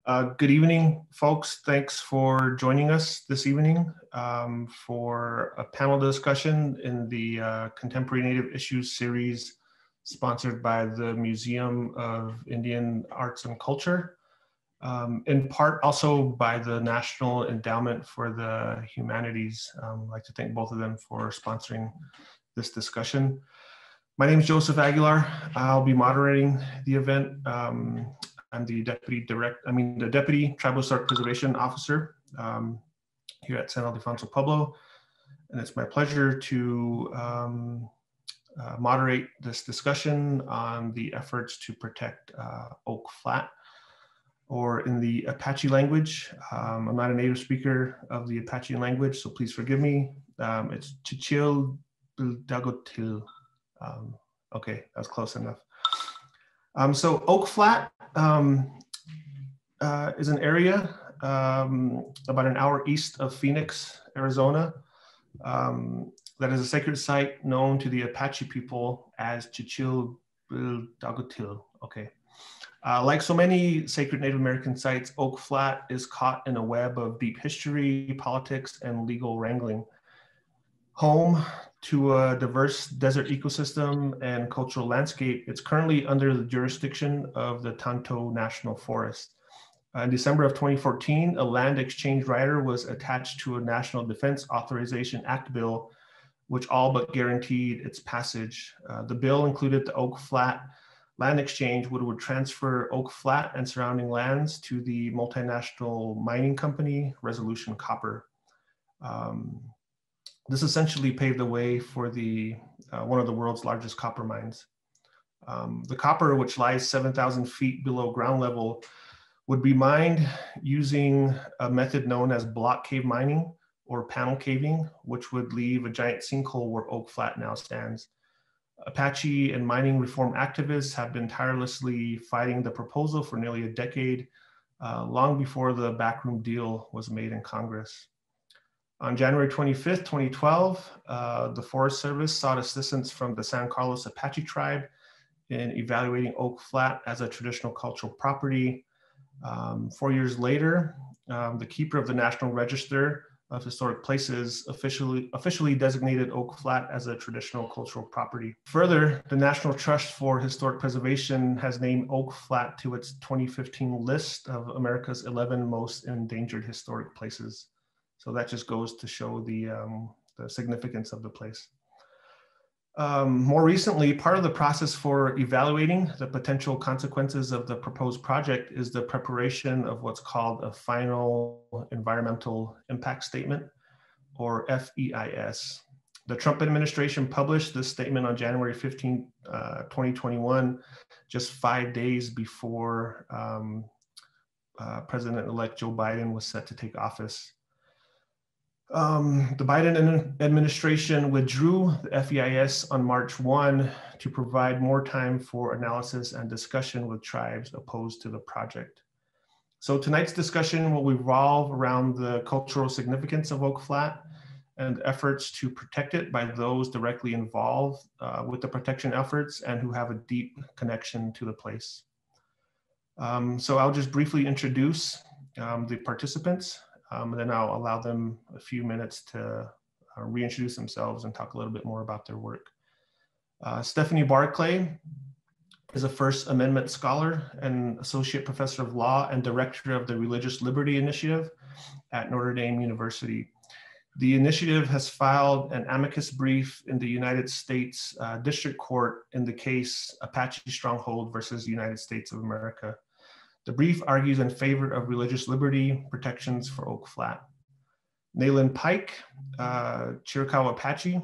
Good evening, folks. Thanks for joining us this evening for a panel discussion in the Contemporary Native Issues series sponsored by the Museum of Indian Arts and Culture, in part also by the National Endowment for the Humanities. I'd like to thank both of them for sponsoring this discussion. My name is Joseph Aguilar. I'll be moderating the event. I'm the Deputy Tribal Historic Preservation Officer here at San Ildefonso Pueblo. And it's my pleasure to moderate this discussion on the efforts to protect Oak Flat, or in the Apache language. I'm not a native speaker of the Apache language, so please forgive me. It's Chi'chil Bildagoteel. Okay, that's close enough. So Oak Flat is an area about an hour east of Phoenix, Arizona, that is a sacred site known to the Apache people as Chi'chil Bildagoteel. Okay. Like so many sacred Native American sites, Oak Flat is caught in a web of deep history, politics, and legal wrangling. Home to a diverse desert ecosystem and cultural landscape, it's currently under the jurisdiction of the Tonto National Forest. In December of 2014, a land exchange rider was attached to a National Defense Authorization Act bill, which all but guaranteed its passage. The bill included the Oak Flat land exchange, which would transfer Oak Flat and surrounding lands to the multinational mining company, Resolution Copper. This essentially paved the way for one of the world's largest copper mines. The copper, which lies 7,000 feet below ground level, would be mined using a method known as block cave mining or panel caving, which would leave a giant sinkhole where Oak Flat now stands. Apache and mining reform activists have been tirelessly fighting the proposal for nearly a decade, long before the backroom deal was made in Congress. On January 25th, 2012, the Forest Service sought assistance from the San Carlos Apache Tribe in evaluating Oak Flat as a traditional cultural property. 4 years later, the keeper of the National Register of Historic Places officially designated Oak Flat as a traditional cultural property. Further, the National Trust for Historic Preservation has named Oak Flat to its 2015 list of America's 11 most endangered historic places. So that just goes to show the significance of the place. More recently, part of the process for evaluating the potential consequences of the proposed project is the preparation of what's called a final environmental impact statement, or FEIS. The Trump administration published this statement on January 15, 2021, just 5 days before President-elect Joe Biden was set to take office. The Biden administration withdrew the FEIS on March 1 to provide more time for analysis and discussion with tribes opposed to the project. So tonight's discussion will revolve around the cultural significance of Oak Flat and efforts to protect it by those directly involved with the protection efforts and who have a deep connection to the place. So I'll just briefly introduce the participants. And then I'll allow them a few minutes to reintroduce themselves and talk a little bit more about their work. Stephanie Barclay is a First Amendment scholar and associate professor of law and director of the Religious Liberty Initiative at Notre Dame University. The initiative has filed an amicus brief in the United States District Court in the case Apache Stronghold versus United States of America. The brief argues in favor of religious liberty protections for Oak Flat. Naelyn Pike, Chiricahua Apache,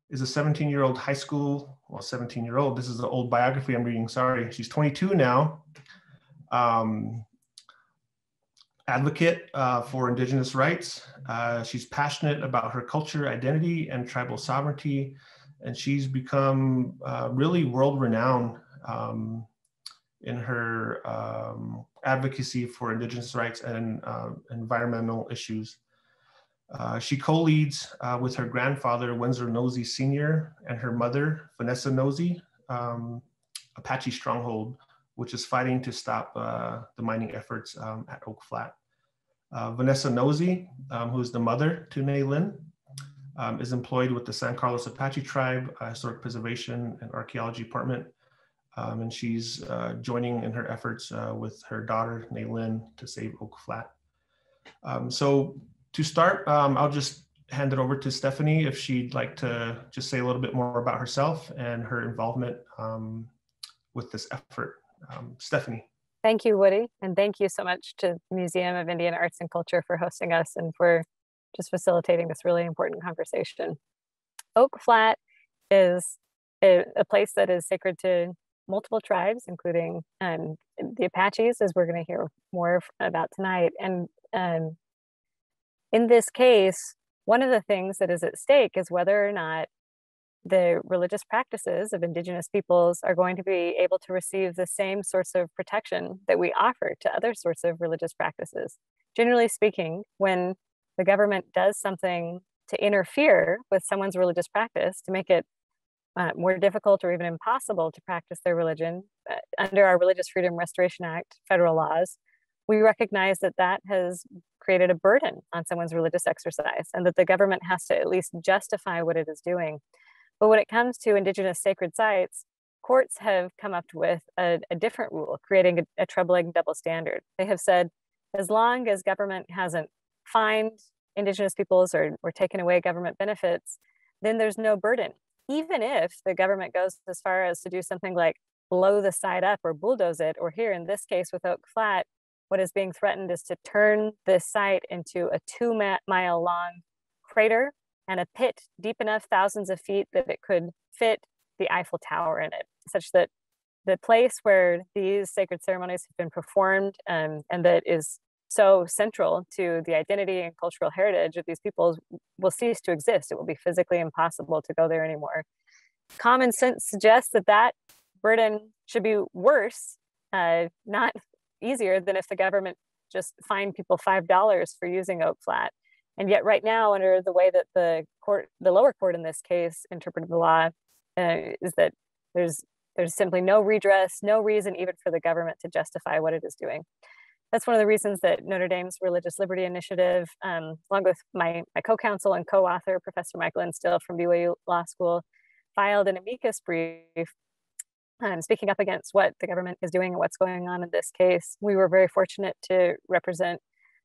is a 17-year-old high school, well, 17-year-old, this is the old biography I'm reading, sorry. She's 22 now. Advocate for Indigenous rights. She's passionate about her culture, identity, and tribal sovereignty, and she's become really world-renowned in her advocacy for Indigenous rights and environmental issues. She co-leads with her grandfather, Vanessa Nosie Sr., and her mother, Vanessa Nosie, Apache Stronghold, which is fighting to stop the mining efforts at Oak Flat. Vanessa Nosie, who's the mother to Naelyn, is employed with the San Carlos Apache Tribe, Historic Preservation and Archaeology Department. And she's joining in her efforts with her daughter, Naelyn, to save Oak Flat. So to start, I'll just hand it over to Stephanie if she'd like to just say a little bit more about herself and her involvement with this effort. Stephanie. Thank you, Woody. And thank you so much to the Museum of Indian Arts and Culture for hosting us and for just facilitating this really important conversation. Oak Flat is a place that is sacred to multiple tribes, including the Apaches, as we're going to hear more about tonight. And in this case, one of the things that is at stake is whether or not the religious practices of Indigenous peoples are going to be able to receive the same sorts of protection that we offer to other sorts of religious practices. Generally speaking, when the government does something to interfere with someone's religious practice to make it more difficult or even impossible to practice their religion under our Religious Freedom Restoration Act, federal laws, we recognize that that has created a burden on someone's religious exercise and that the government has to at least justify what it is doing. But when it comes to Indigenous sacred sites, courts have come up with a different rule, creating a troubling double standard. They have said, as long as government hasn't fined Indigenous peoples or taken away government benefits, then there's no burden. Even if the government goes as far as to do something like blow the site up or bulldoze it, or here in this case with Oak Flat, what is being threatened is to turn this site into a 2-mile long crater and a pit deep enough, thousands of feet, that it could fit the Eiffel Tower in it, such that the place where these sacred ceremonies have been performed and that is so central to the identity and cultural heritage of these peoples will cease to exist. It will be physically impossible to go there anymore. Common sense suggests that that burden should be worse, not easier than if the government just fined people $5 for using Oak Flat. And yet right now, under the way that the lower court in this case interpreted the law, is that there's simply no redress, no reason even for the government to justify what it is doing. That's one of the reasons that Notre Dame's Religious Liberty Initiative, along with my co-counsel and co-author, Professor Naelyn Pike from BYU Law School, filed an amicus brief speaking up against what the government is doing and what's going on in this case. We were very fortunate to represent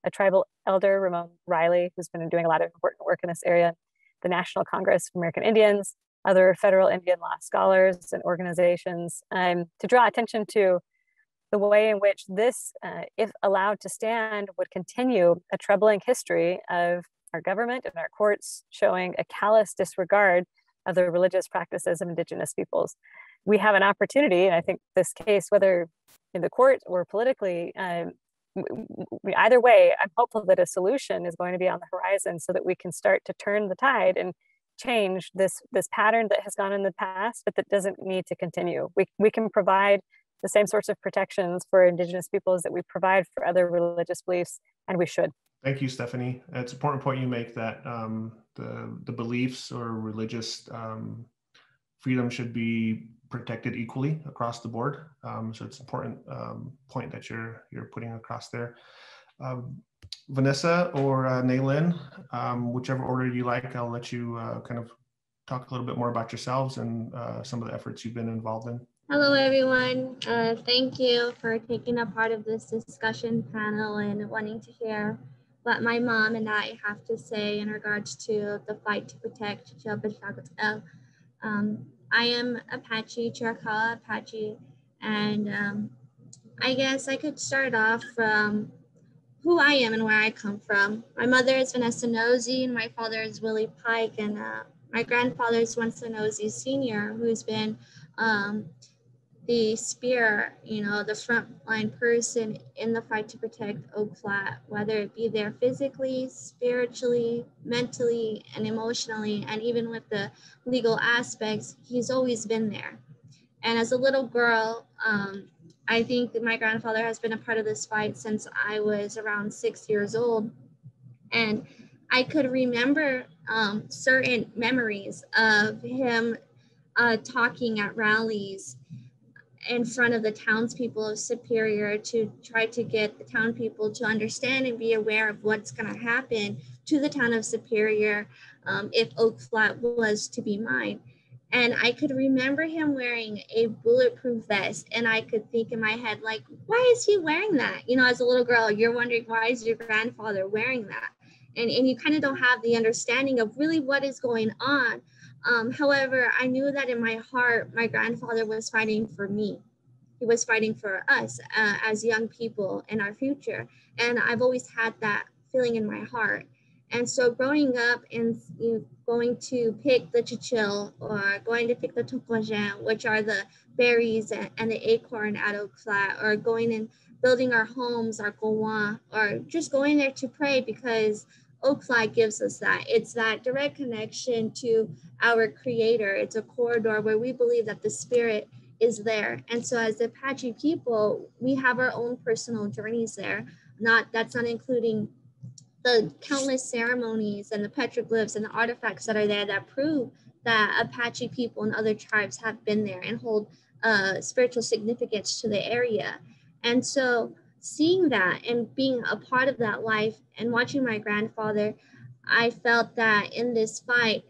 a tribal elder, Ramon Riley, who's been doing a lot of important work in this area, the National Congress of American Indians, other federal Indian law scholars and organizations, to draw attention to the way in which this, if allowed to stand, would continue a troubling history of our government and our courts showing a callous disregard of the religious practices of Indigenous peoples. We have an opportunity, and I think this case, whether in the court or politically, either way, I'm hopeful that a solution is going to be on the horizon so that we can start to turn the tide and change this pattern that has gone in the past, but that doesn't need to continue. We can provide the same sorts of protections for Indigenous peoples that we provide for other religious beliefs, and we should. Thank you, Stephanie. It's an important point you make that the beliefs or religious freedom should be protected equally across the board. So it's an important point that you're putting across there. Vanessa or Naelyn, whichever order you like, I'll let you kind of talk a little bit more about yourselves and some of the efforts you've been involved in. Hello, everyone. Thank you for taking a part of this discussion panel and wanting to hear what my mom and I have to say in regards to the fight to protect Chi'chil Bildagoteel. I am Apache, Chiricahua Apache, and I guess I could start off from who I am and where I come from. My mother is Vanessa Nosie, and my father is Willie Pike, and my grandfather is Vanessa Nosie Sr., who's been the spear, the frontline person in the fight to protect Oak Flat, whether it be there physically, spiritually, mentally, and emotionally, and even with the legal aspects, he's always been there. And as a little girl, I think that my grandfather has been a part of this fight since I was around 6 years old. And I could remember certain memories of him talking at rallies in front of the townspeople of Superior to try to get the town people to understand and be aware of what's going to happen to the town of Superior if Oak Flat was to be mined. And I could remember him wearing a bulletproof vest, and I could think in my head, like, why is he wearing that? You know, as a little girl, you're wondering, why is your grandfather wearing that? And you kind of don't have the understanding of really what is going on. However, I knew that in my heart, my grandfather was fighting for me. He was fighting for us as young people in our future. And I've always had that feeling in my heart. And so growing up and going to pick the chi'chil or going to pick the tokojan, which are the berries and the acorn at Oak Flat, or going and building our homes, our kowa, or just going there to pray, because Oak Flat gives us that. It's that direct connection to our creator. It's a corridor where we believe that the spirit is there. And so as the Apache people, we have our own personal journeys there. That's not including the countless ceremonies and the petroglyphs and the artifacts that are there that prove that Apache people and other tribes have been there and hold spiritual significance to the area. And so seeing that and being a part of that life and watching my grandfather, I felt that in this fight,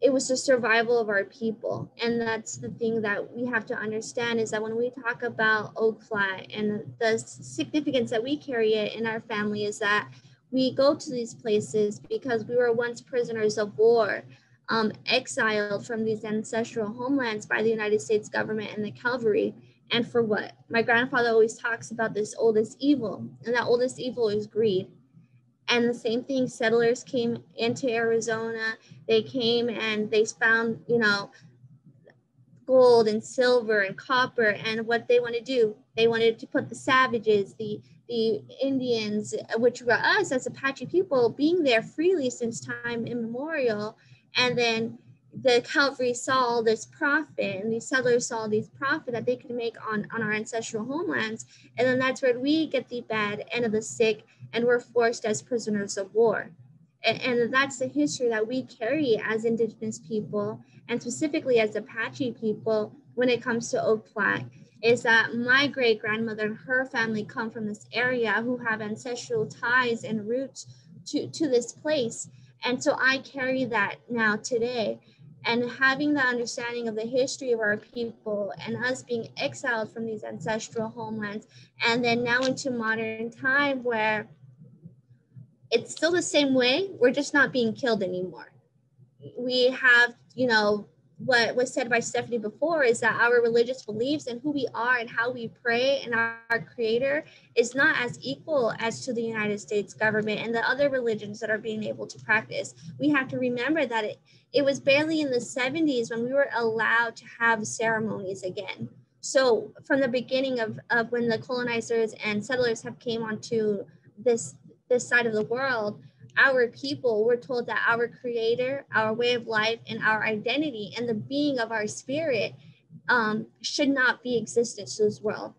it was the survival of our people. And that's the thing that we have to understand, is that when we talk about Oak Flat and the significance that we carry it in our family, is that we go to these places because we were once prisoners of war, exiled from these ancestral homelands by the United States government and the cavalry. And for what? My grandfather always talks about this oldest evil, and that oldest evil is greed. And the same thing, settlers came into Arizona. They came and they found, you know, gold and silver and copper. And what they want to do, they wanted to put the savages, the Indians, which were us as Apache people, being there freely since time immemorial. And then the cavalry saw this profit, and these settlers saw this profit that they could make on our ancestral homelands. And then that's where we get the bad end of the stick, and we're forced as prisoners of war. And that's the history that we carry as Indigenous people, and specifically as Apache people when it comes to Oak Flat, is that my great grandmother and her family come from this area who have ancestral ties and roots to this place. And so I carry that now today. And having the understanding of the history of our people and us being exiled from these ancestral homelands, and then now into modern time where it's still the same way, we're just not being killed anymore. We have, you know, what was said by Stephanie before, is that our religious beliefs and who we are and how we pray and our creator is not as equal as to the United States government and the other religions that are being able to practice. We have to remember that it was barely in the 70s when we were allowed to have ceremonies again. So from the beginning of when the colonizers and settlers have came onto this side of the world, our people were told that our creator, our way of life, and our identity and the being of our spirit should not be existent to this world.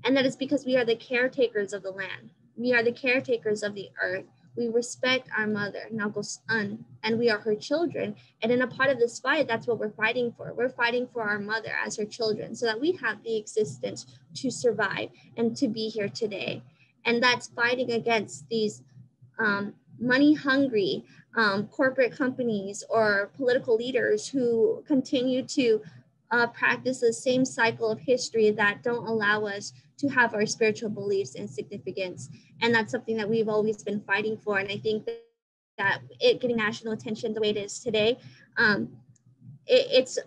And that is because we are the caretakers of the land. We are the caretakers of the earth. We respect our mother, Nagosan, and we are her children. And in a part of this fight, that's what we're fighting for. We're fighting for our mother as her children so that we have the existence to survive and to be here today. And that's fighting against these money-hungry corporate companies or political leaders who continue to practice the same cycle of history that don't allow us to have our spiritual beliefs and significance. And that's something that we've always been fighting for. And I think that it getting national attention the way it is today, it's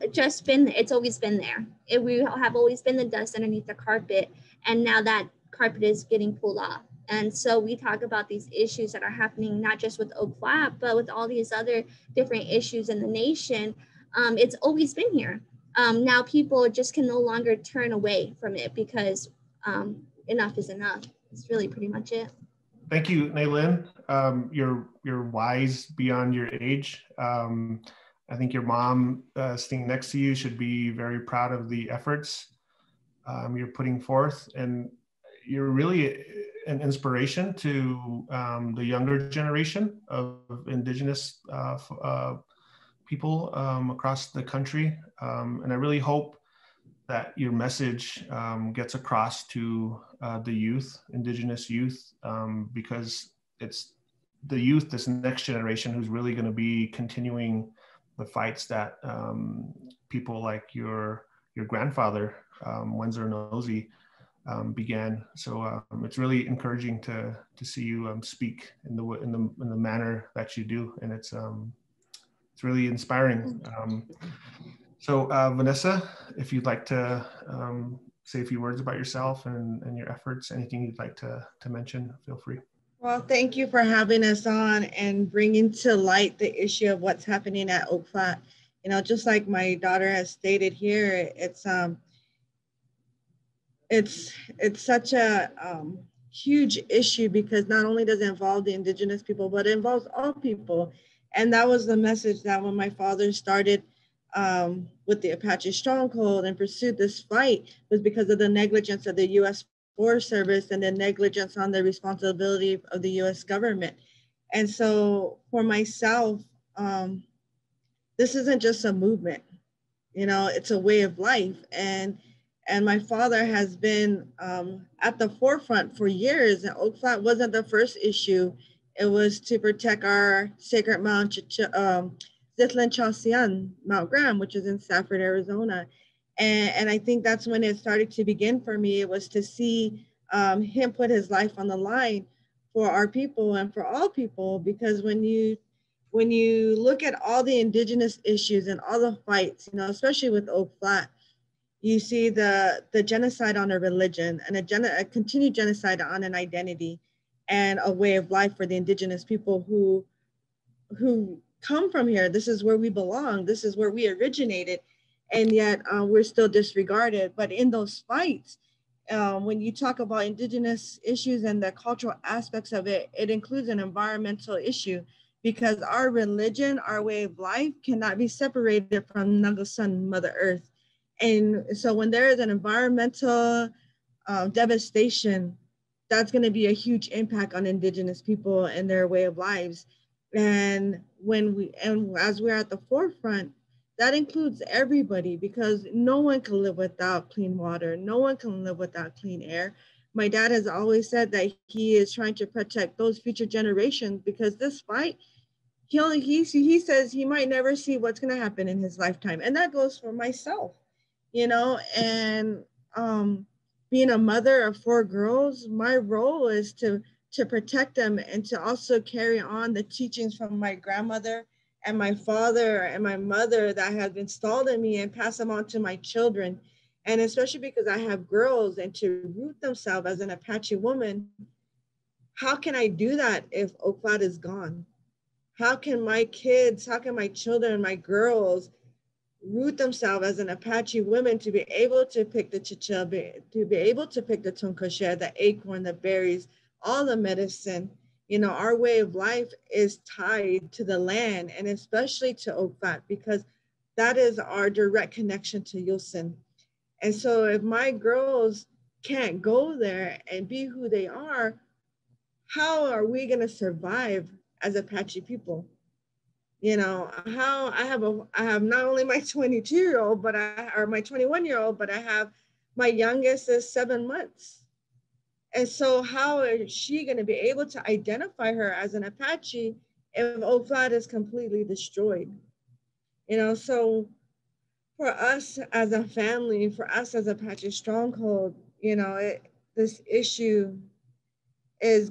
always been there. We have always been the dust underneath the carpet, and now that carpet is getting pulled off. And so we talk about these issues that are happening, not just with Oak Flat, but with all these other different issues in the nation. It's always been here. Now people just can no longer turn away from it because enough is enough. It's really pretty much it. Thank you, Naelyn. You're wise beyond your age. I think your mom sitting next to you should be very proud of the efforts you're putting forth, and you're really an inspiration to the younger generation of Indigenous people across the country. And I really hope that your message gets across to the youth, Indigenous youth, because it's the youth, this next generation, who's really going to be continuing the fights that people like your grandfather, Vanessa Nosie, began. So it's really encouraging to see you speak in the manner that you do, and it's really inspiring. So Vanessa, if you'd like to say a few words about yourself and your efforts, anything you'd like to mention, feel free. Well, thank you for having us on and bringing to light the issue of what's happening at Oak Flat. You know, just like my daughter has stated here, it's such a huge issue, because not only does it involve the Indigenous people, but it involves all people. And that was the message that when my father started with the Apache Stronghold and pursued this fight, was because of the negligence of the U.S. Forest Service and the negligence on the responsibility of the U.S. government. And so for myself, this isn't just a movement, you know, it's a way of life. And my father has been at the forefront for years. And Oak Flat wasn't the first issue. It was to protect our sacred Mount Zitlan Chasian, Mount Graham, which is in Safford, Arizona. And I think that's when it started to begin for me. It was to see him put his life on the line for our people and for all people, because when you look at all the Indigenous issues and all the fights, you know, especially with Oak Flat, you see the genocide on a religion and a continued genocide on an identity and a way of life for the Indigenous people who come from here. This is where we belong. This is where we originated. And yet we're still disregarded. But in those fights, when you talk about Indigenous issues and the cultural aspects of it, it includes an environmental issue, because our religion, our way of life cannot be separated from Nagasan, Mother Earth. And so when there is an environmental devastation, that's going to be a huge impact on Indigenous people and their way of lives. And as we're at the forefront, that includes everybody, because no one can live without clean water. No one can live without clean air. My dad has always said that he is trying to protect those future generations, because this fight, he says he might never see what's going to happen in his lifetime. And that goes for myself, you know, and being a mother of 4 girls, my role is to protect them and to also carry on the teachings from my grandmother and my father and my mother that have installed in me, and pass them on to my children. And especially because I have girls, and to root themselves as an Apache woman, how can I do that if Oak Flat is gone? How can my children, my girls root themselves as an Apache woman to be able to pick the chi'chil, to be able to pick the tonkosheh, the acorn, the berries, all the medicine? You know, our way of life is tied to the land, and especially to Oak Flat, because that is our direct connection to Yulsin. And so if my girls can't go there and be who they are, how are we going to survive as Apache people? You know, how I have not only my 22-year-old, or my 21-year-old, but I have my youngest is 7 months. And so how is she going to be able to identify her as an Apache if Oak Flat is completely destroyed? You know, so for us as a family, for us as Apache Stronghold, you know, this issue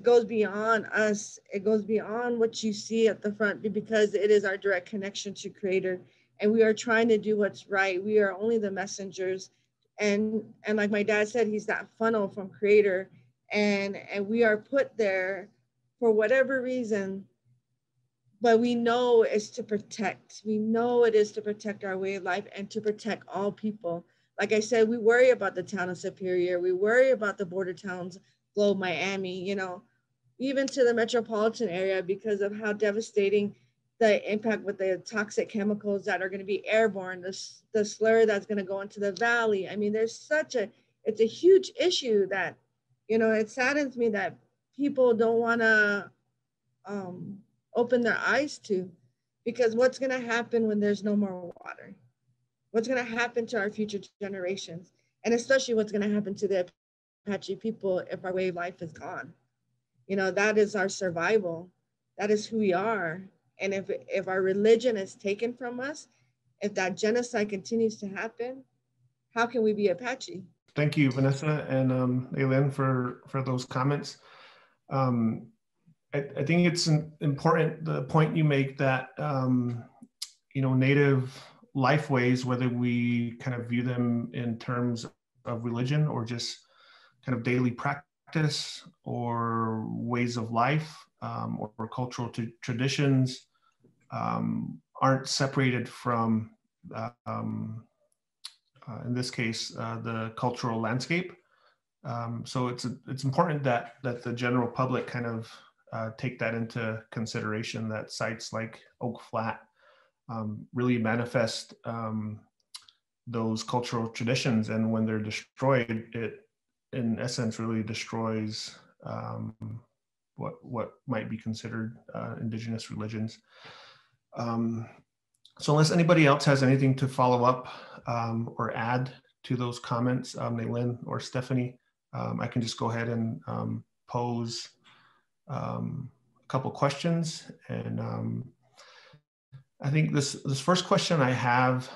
goes beyond us. It goes beyond what you see at the front, because it is our direct connection to Creator, and we are trying to do what's right. We are only the messengers, and like my dad said, he's that funnel from Creator, and we are put there for whatever reason, but we know it's to protect. We know it is to protect our way of life and to protect all people. Like I said, we worry about the town of Superior. We worry about the border towns, Globe, Miami, you know, even to the metropolitan area, because of how devastating the impact with the toxic chemicals that are going to be airborne, the slur that's going to go into the valley. I mean, it's a huge issue that, you know, it saddens me that people don't want to open their eyes to, because what's going to happen when there's no more water? What's going to happen to our future generations? And especially what's going to happen to the Apache people if our way of life is gone? You know, that is our survival. That is who we are. And if our religion is taken from us, if that genocide continues to happen, how can we be Apache? Thank you, Vanessa and Naelyn, for those comments. I think it's important, the point you make that, you know, native lifeways, whether we kind of view them in terms of religion or just kind of daily practice or ways of life, or cultural traditions, aren't separated from, in this case, the cultural landscape. So it's important that the general public kind of take that into consideration, that sites like Oak Flat really manifest those cultural traditions, and when they're destroyed, it in essence really destroys what might be considered indigenous religions. So unless anybody else has anything to follow up or add to those comments, Naelyn or Stephanie, I can just go ahead and pose a couple questions. And I think this first question I have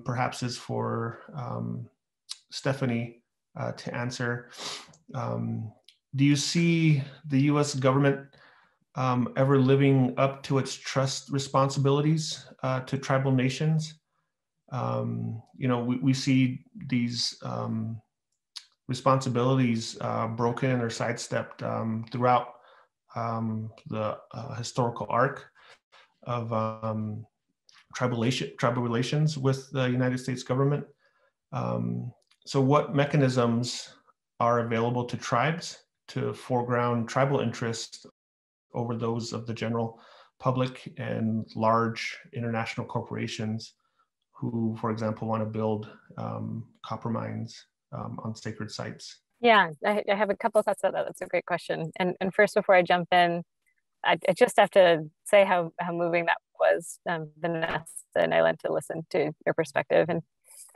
perhaps is for Stephanie to answer. Do you see the U.S. government ever living up to its trust responsibilities to tribal nations? You know, we see these responsibilities broken or sidestepped throughout the historical arc of tribal relations with the United States government. So what mechanisms are available to tribes to foreground tribal interests over those of the general public and large international corporations who, for example, want to build copper mines on sacred sites? Yeah, I have a couple of thoughts about that. That's a great question. And first, before I jump in, I just have to say how moving that was, Vanessa and Naelyn, to listen to your perspective and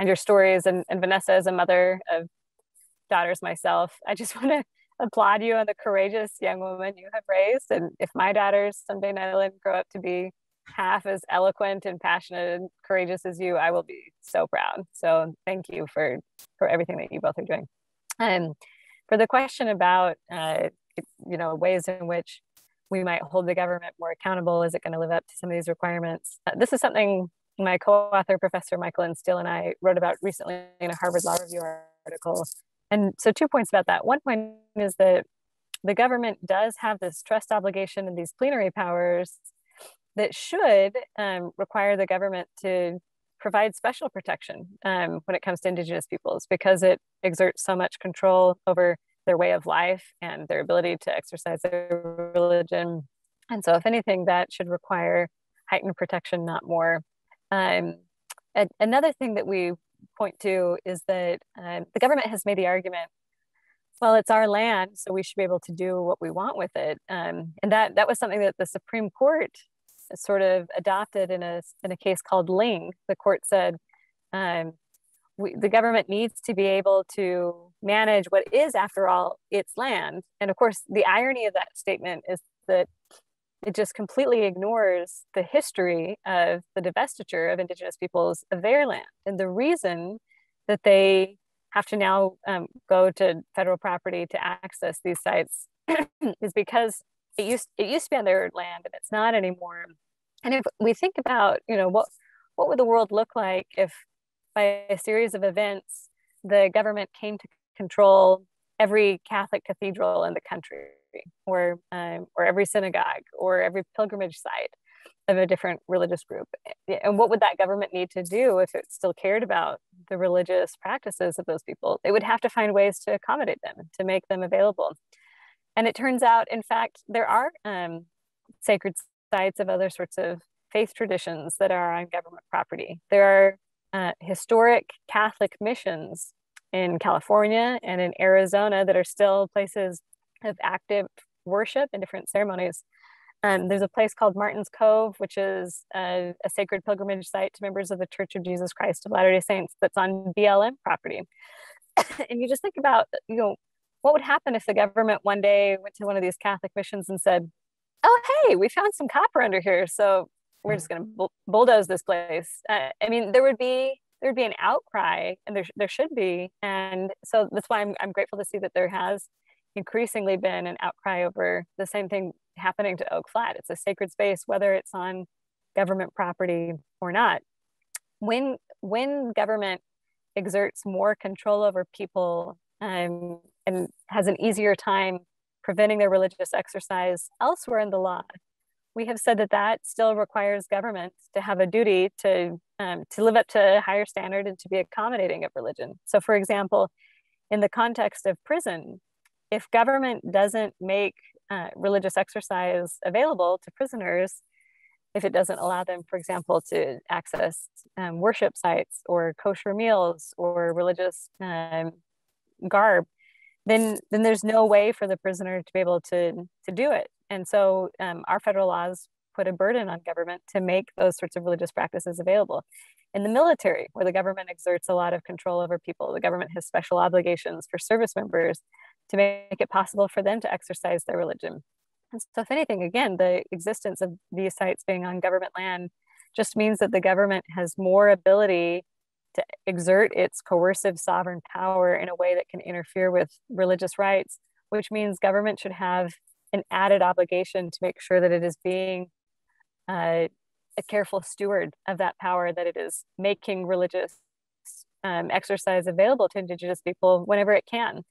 your stories. And Vanessa, as a mother of daughters myself, I just want to applaud you on the courageous young woman you have raised. And if my daughters someday, Naelyn, grow up to be half as eloquent and passionate and courageous as you, I will be so proud. So thank you for everything that you both are doing. And for the question about, you know, ways in which we might hold the government more accountable, is it going to live up to some of these requirements? This is something my co-author, Professor Michael Steele, and I wrote about recently in a Harvard Law Review article. And so 2 points about that. One point is that the government does have this trust obligation and these plenary powers that should require the government to provide special protection when it comes to Indigenous peoples, because it exerts so much control over their way of life and their ability to exercise their religion. And so if anything, that should require heightened protection, not more. Another thing that we point to is that the government has made the argument, well, it's our land, so we should be able to do what we want with it. And that was something that the Supreme Court sort of adopted in a case called Ling. The court said the government needs to be able to manage what is, after all, its land. And of course, the irony of that statement is that it just completely ignores the history of the divestiture of Indigenous peoples of their land. And the reason that they have to now go to federal property to access these sites is because it used to be on their land and it's not anymore. And if we think about, you know, what would the world look like if by a series of events, the government came to control every Catholic cathedral in the country, or every synagogue, or every pilgrimage site of a different religious group? And what would that government need to do if it still cared about the religious practices of those people? They would have to find ways to accommodate them, to make them available. And it turns out, in fact, there are sacred sites of other sorts of faith traditions that are on government property. There are historic Catholic missions in California and in Arizona that are still places of active worship and different ceremonies. There's a place called Martin's Cove, which is a sacred pilgrimage site to members of the Church of Jesus Christ of Latter-day Saints that's on BLM property. And you just think about, you know, what would happen if the government one day went to one of these Catholic missions and said, oh, hey, we found some copper under here, so we're just going to bulldoze this place. I mean, there would be an outcry, and there should be. And so that's why I'm grateful to see that there has increasingly been an outcry over the same thing happening to Oak Flat. It's a sacred space, whether it's on government property or not. When government exerts more control over people and has an easier time preventing their religious exercise elsewhere in the law, we have said that that still requires governments to have a duty to live up to a higher standard and to be accommodating of religion. So for example, in the context of prison, if government doesn't make religious exercise available to prisoners, if it doesn't allow them, for example, to access worship sites or kosher meals or religious garb, then there's no way for the prisoner to be able to do it. And so our federal laws put a burden on government to make those sorts of religious practices available. In the military, where the government exerts a lot of control over people, the government has special obligations for service members to make it possible for them to exercise their religion. And so if anything, again, the existence of these sites being on government land just means that the government has more ability to exert its coercive sovereign power in a way that can interfere with religious rights, which means government should have an added obligation to make sure that it is being a careful steward of that power, that it is making religious exercise available to Indigenous people whenever it can.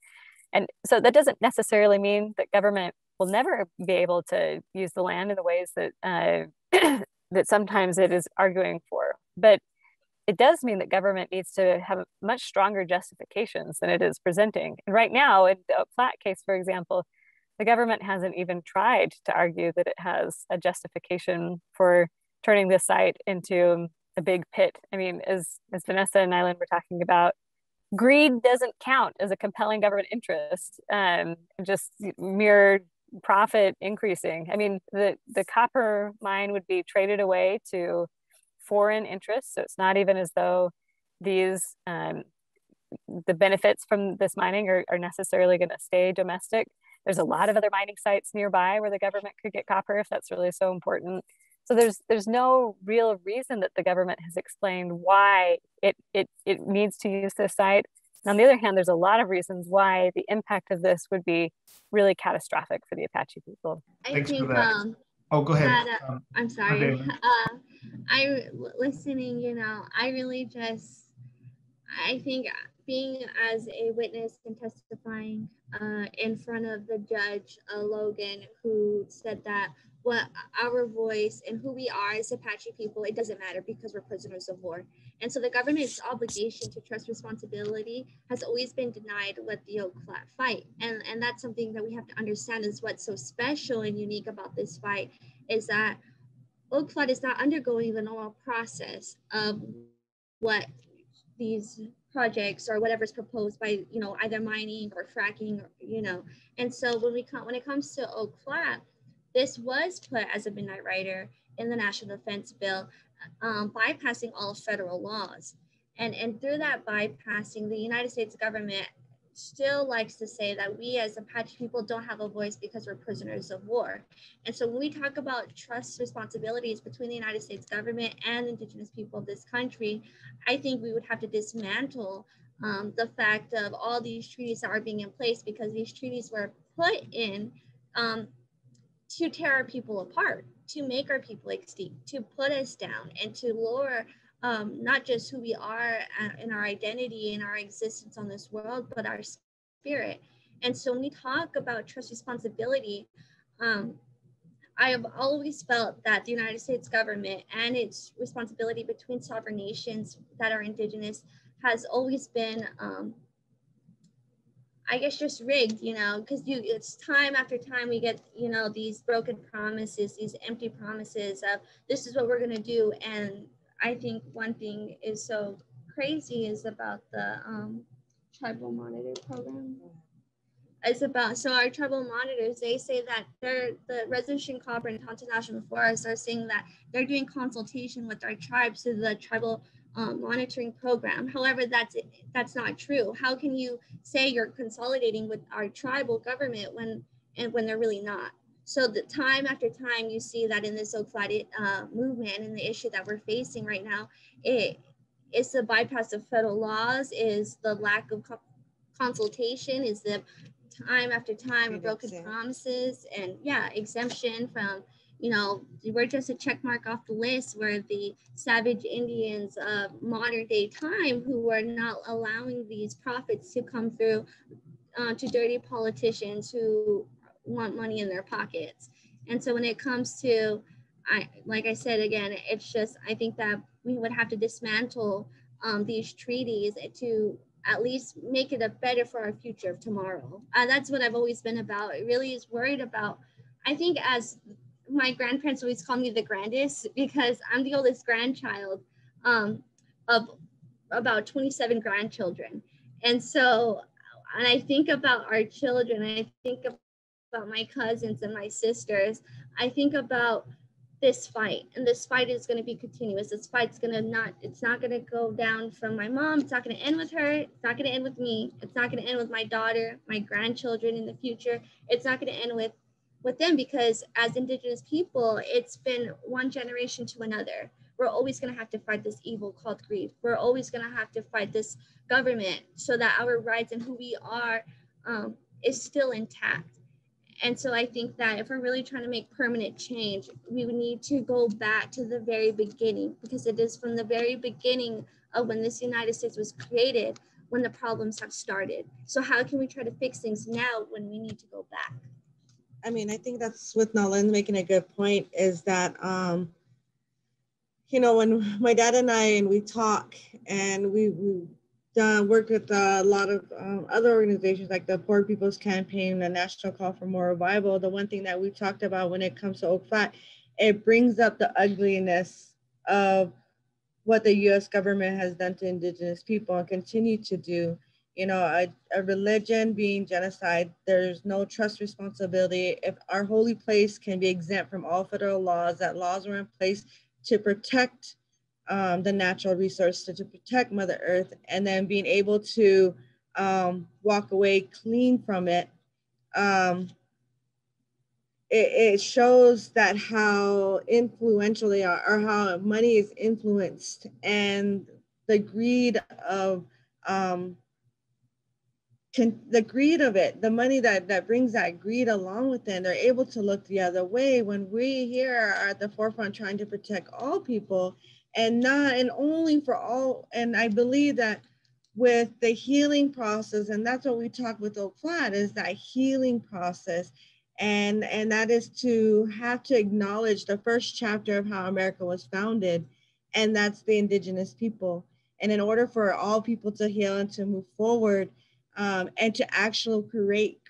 And so that doesn't necessarily mean that government will never be able to use the land in the ways that that sometimes it is arguing for. But it does mean that government needs to have much stronger justifications than it is presenting. And right now, in the Oak Flat case, for example, the government hasn't even tried to argue that it has a justification for turning this site into a big pit. I mean, as Vanessa and Naelyn were talking about, greed doesn't count as a compelling government interest, just mere profit increasing. I mean, the copper mine would be traded away to foreign interests. So it's not even as though these, the benefits from this mining are necessarily going to stay domestic. There's a lot of other mining sites nearby where the government could get copper if that's really so important. So there's no real reason that the government has explained why it needs to use this site. And on the other hand, there's a lot of reasons why the impact of this would be really catastrophic for the Apache people. I think, oh, go ahead. I'm sorry. Listening, you know, I think being as a witness and testifying in front of the judge, Logan, who said that what our voice and who we are as Apache people, it doesn't matter because we're prisoners of war. And so the government's obligation to trust responsibility has always been denied with the Oak Flat fight. And that's something that we have to understand is what's so special and unique about this fight is that Oak Flat is not undergoing the normal process of what these projects or whatever's proposed by, you know, either mining or fracking, or, you know. And so when it comes to Oak Flat, this was put as a midnight rider in the National Defense Bill, bypassing all federal laws. And through that bypassing, the United States government still likes to say that we as Apache people don't have a voice because we're prisoners of war. And so when we talk about trust responsibilities between the United States government and Indigenous people of this country, I think we would have to dismantle the fact of all these treaties that are being in place, because these treaties were put in to tear our people apart, to make our people extinct, to put us down, and to lower not just who we are in our identity and our existence on this world, but our spirit. And so when we talk about trust responsibility, I have always felt that the United States government and its responsibility between sovereign nations that are Indigenous has always been, I guess, just rigged, you know, because it's time after time we get, you know, these broken promises, these empty promises of this is what we're going to do. And I think one thing is so crazy is about the tribal monitor program. It's about, so our tribal monitors, they say that the Resolution Copper and Tonto National Forest are saying that they're doing consultation with our tribes through the tribal monitoring program. However, that's not true. How can you say you're consolidating with our tribal government when they're really not? So the time after time, you see that in this Oak Flat movement and the issue that we're facing right now, it's the bypass of federal laws, is the lack of consultation, is the time after time of broken promises, and yeah, exemption from, you know, we're just a check mark off the list where the savage Indians of modern day time who are not allowing these profits to come through to dirty politicians who want money in their pockets. And so when it comes to, like I said again, it's just, I think that we would have to dismantle these treaties to at least make it a better for our future of tomorrow. That's what I've always been about. It really is worried about, I think, as my grandparents always call me the grandest, because I'm the oldest grandchild of about 27 grandchildren. And so, and I think about our children, I think about my cousins and my sisters, I think about this fight, and this fight is going to be continuous. This fight's going to not, it's not going to go down from my mom. It's not going to end with her. It's not going to end with me. It's not going to end with my daughter, my grandchildren in the future. It's not going to end with them, because as Indigenous people, it's been one generation to another. We're always going to have to fight this evil called greed. We're always going to have to fight this government so that our rights and who we are is still intact. And so I think that if we're really trying to make permanent change, we would need to go back to the very beginning, because it is from the very beginning of when this United States was created when the problems have started. So how can we try to fix things now when we need to go back? I mean, I think that's with Naelyn making a good point, is that, you know, when my dad and we talk, and we worked with a lot of other organizations like the Poor People's Campaign, the National Call for More Revival. The one thing that we talked about when it comes to Oak Flat, it brings up the ugliness of what the U.S. government has done to Indigenous people and continue to do. You know, a religion being genocide, there's no trust responsibility. If our holy place can be exempt from all federal laws, that laws were in place to protect the natural resource, to protect Mother Earth, and then being able to walk away clean from it, it shows that how influential they are, or how money is influenced, and the greed of it, the money that brings that greed along with it. They're able to look the other way when we here are at the forefront trying to protect all people, and only for all. And I believe that with the healing process, and that's what we talk with Oak Flat, is that healing process. And that is to have to acknowledge the first chapter of how America was founded, and that's the Indigenous people. And in order for all people to heal and to move forward, and to actually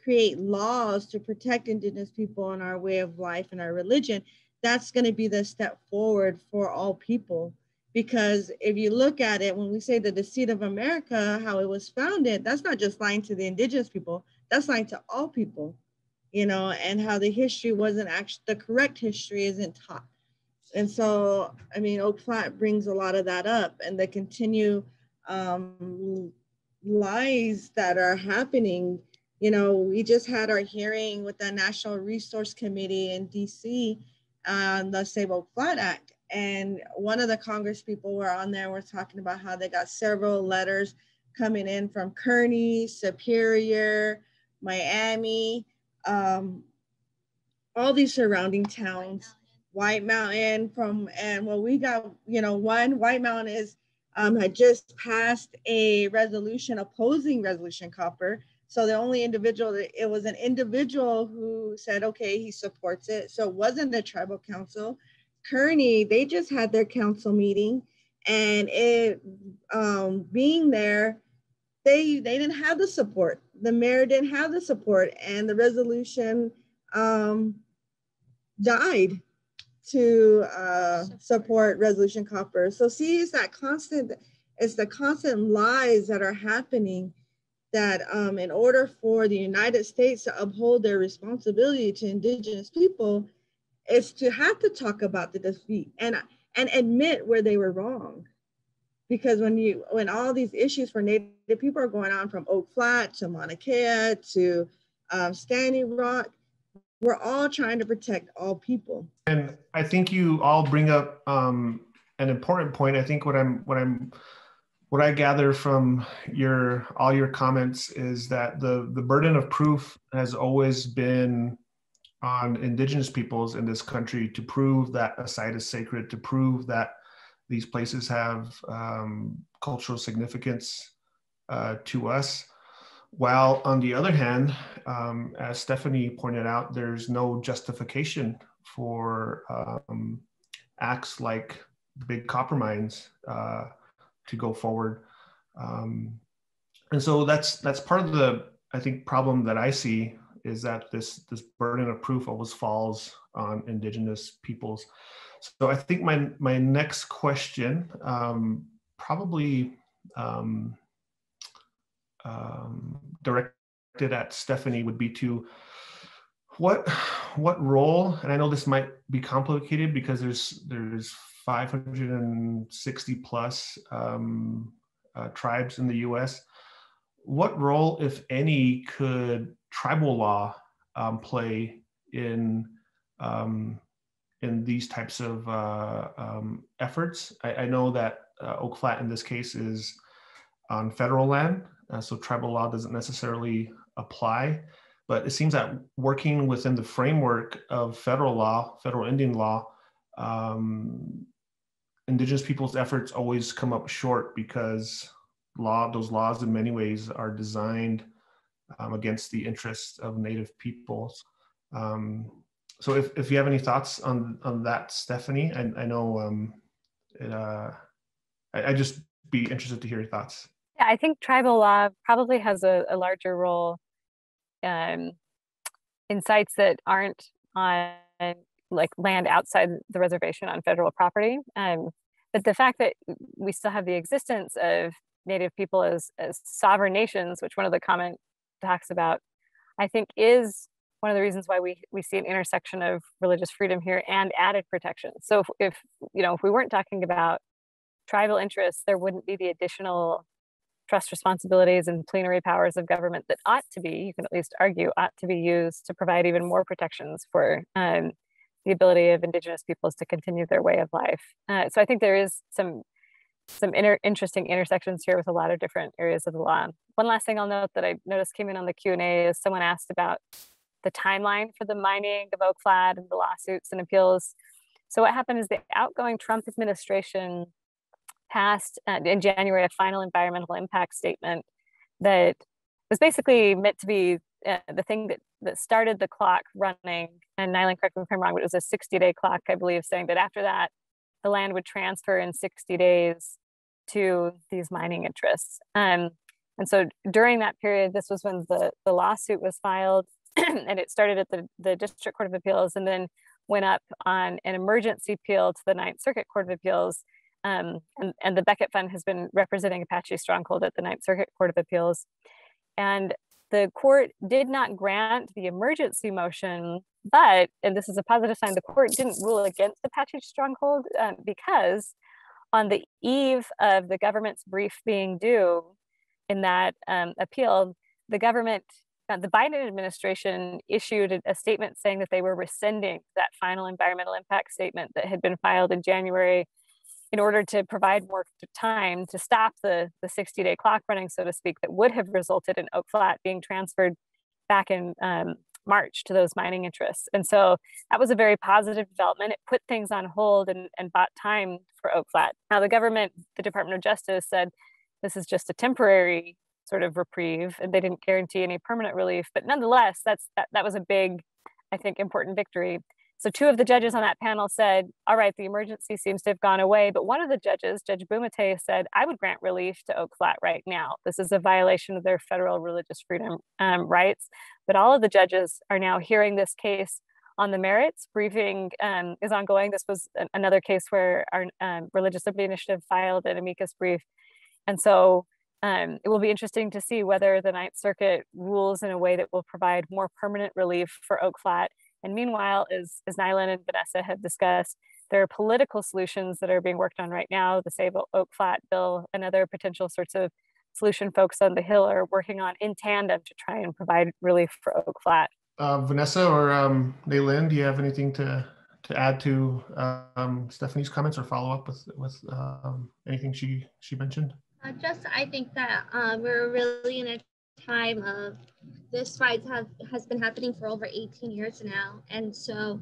create laws to protect Indigenous people and our way of life and our religion, that's going to be the step forward for all people. Because if you look at it, when we say the deceit of America, how it was founded, that's not just lying to the Indigenous people, that's lying to all people, you know, and how the history wasn't actually, the correct history isn't taught. And so, I mean, Oak Flat brings a lot of that up, and the continued lies that are happening. You know, we just had our hearing with the National Resource Committee in DC on the Save Oak Flat Act. And one of the Congress people were on there, were talking about how they got several letters coming in from Kearney, Superior, Miami, all these surrounding towns, White Mountain and what we got, you know, one, White Mountain is, had just passed a resolution opposing Resolution Copper. So the only individual, it was an individual who said, okay, he supports it. So it wasn't the tribal council. Kearney, they just had their council meeting, and it being there, they didn't have the support. The mayor didn't have the support, and the resolution died to support Resolution Copper. So see, it's the constant lies that are happening that in order for the United States to uphold their responsibility to Indigenous people, is to have to talk about the defeat and admit where they were wrong. Because when all these issues for Native people are going on, from Oak Flat to Mauna Kea to Standing Rock, we're all trying to protect all people. And I think you all bring up an important point. I think what I gather from all your comments is that the burden of proof has always been on Indigenous peoples in this country to prove that a site is sacred, to prove that these places have cultural significance to us. While on the other hand, as Stephanie pointed out, there's no justification for acts like big copper mines to go forward. And so that's part of the, I think, problem that I see, is that this burden of proof always falls on Indigenous peoples. So I think my next question, probably directed at Stephanie, would be to what role, and I know this might be complicated because there's 560 plus tribes in the US. What role, if any, could tribal law play in these types of efforts? I know that Oak Flat in this case is on federal land, so tribal law doesn't necessarily apply, but it seems that working within the framework of federal law, federal Indian law, Indigenous people's efforts always come up short, because those laws in many ways are designed against the interests of Native peoples. So if you have any thoughts on that, Stephanie, I know I'd just be interested to hear your thoughts. Yeah, I think tribal law probably has a larger role in sites that aren't on like land outside the reservation on federal property. But the fact that we still have the existence of Native people as sovereign nations, which one of the comment talks about, I think is one of the reasons why we see an intersection of religious freedom here and added protection. So if we weren't talking about tribal interests, there wouldn't be the additional trust responsibilities and plenary powers of government that ought to be, you can at least argue, ought to be used to provide even more protections for the ability of Indigenous peoples to continue their way of life. So I think there is some interesting intersections here with a lot of different areas of the law. One last thing I'll note that I noticed came in on the Q&A is someone asked about the timeline for the mining of Oak Flat and the lawsuits and appeals. So what happened is the outgoing Trump administration passed in January a final environmental impact statement that was basically meant to be the thing that started the clock running. And Naelyn, correct me if I'm wrong, but it was a 60-day clock, I believe, saying that after that, the land would transfer in 60 days to these mining interests. And so during that period, this was when the lawsuit was filed, and it started at the District Court of Appeals and then went up on an emergency appeal to the Ninth Circuit Court of Appeals. And the Beckett Fund has been representing Apache Stronghold at the Ninth Circuit Court of Appeals. And the court did not grant the emergency motion, but, and this is a positive sign, the court didn't rule against Apache Stronghold because on the eve of the government's brief being due in that appeal, the government, the Biden administration issued a statement saying that they were rescinding that final environmental impact statement that had been filed in January in order to provide more time to stop the 60-day clock running, so to speak, that would have resulted in Oak Flat being transferred back in March to those mining interests. And so that was a very positive development. It put things on hold and bought time for Oak Flat. Now the government, the Department of Justice said this is just a temporary sort of reprieve, and they didn't guarantee any permanent relief. But nonetheless, that was a big, I think, important victory. So two of the judges on that panel said, all right, the emergency seems to have gone away. But one of the judges, Judge Bumate, said, I would grant relief to Oak Flat right now. This is a violation of their federal religious freedom rights. But all of the judges are now hearing this case on the merits. Briefing is ongoing. This was another case where our Religious Liberty Initiative filed an amicus brief. And so It will be interesting to see whether the Ninth Circuit rules in a way that will provide more permanent relief for Oak Flat. And meanwhile, as Naelyn and Vanessa have discussed, there are political solutions that are being worked on right now. The Save Oak Flat bill and other potential sorts of solution folks on the Hill are working on in tandem to try and provide relief for Oak Flat. Vanessa or Naelyn, do you have anything to add to Stephanie's comments or follow up with anything she mentioned? I think that we're really in a time of this fight has been happening for over 18 years now. And so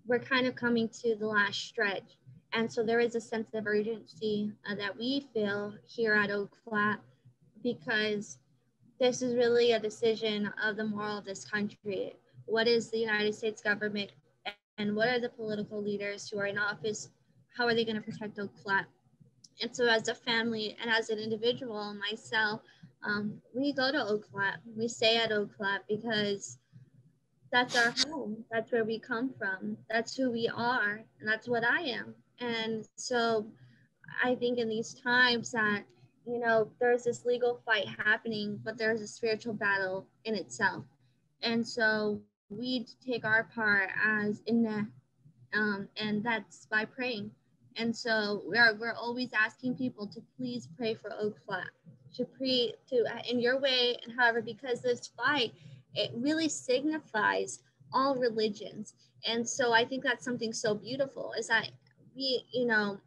we're kind of coming to the last stretch. And so there is a sense of urgency that we feel here at Oak Flat, because this is really a decision of the moral of this country. What is the United States government and what are the political leaders who are in office? How are they going to protect Oak Flat? And so as a family and as an individual, myself, we go to Oak Flat. We stay at Oak Flat because that's our home. That's where we come from. That's who we are. And that's what I am. And so I think in these times that, you know, there's this legal fight happening, but there's a spiritual battle in itself. And so we take our part as in that, and that's by praying. And so we're always asking people to please pray for Oak Flat, to pray to in your way, and however, because this fight, it really signifies all religions. And so I think that's something so beautiful, is that we, you know,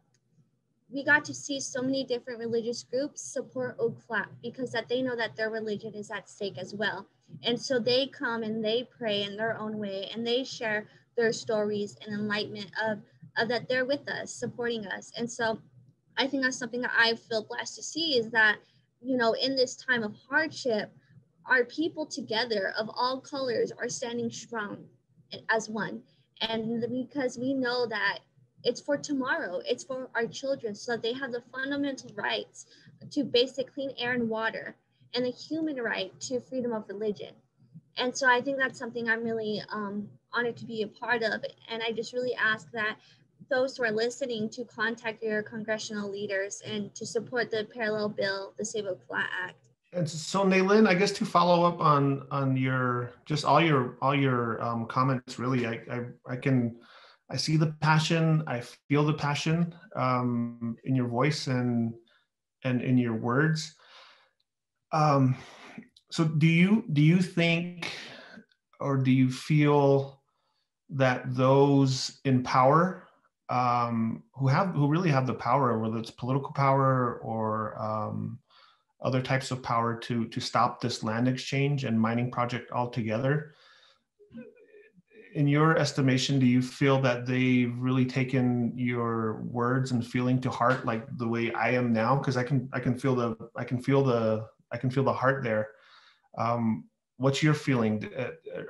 we got to see so many different religious groups support Oak Flat because that they know that their religion is at stake as well. And so they come and they pray in their own way, and they share their stories and enlightenment of that they're with us, supporting us. And so I think that's something that I feel blessed to see, is that, you know, in this time of hardship, our people together of all colors are standing strong as one. And because we know that it's for tomorrow, it's for our children, so that they have the fundamental rights to basic clean air and water, and the human right to freedom of religion. And so I think that's something I'm really honored to be a part of. And I just really ask that those who are listening to contact your congressional leaders and to support the parallel bill, the Save Oak Flat Act. And so, Naelyn, I guess to follow up on your just all your comments, really, I see the passion, I feel the passion in your voice and in your words. So do you think, or do you feel that those in power, who really have the power, whether it's political power or other types of power to stop this land exchange and mining project altogether, in your estimation, do you feel that they've really taken your words and feeling to heart, like the way I am now? Because I can feel the heart there. What's your feeling?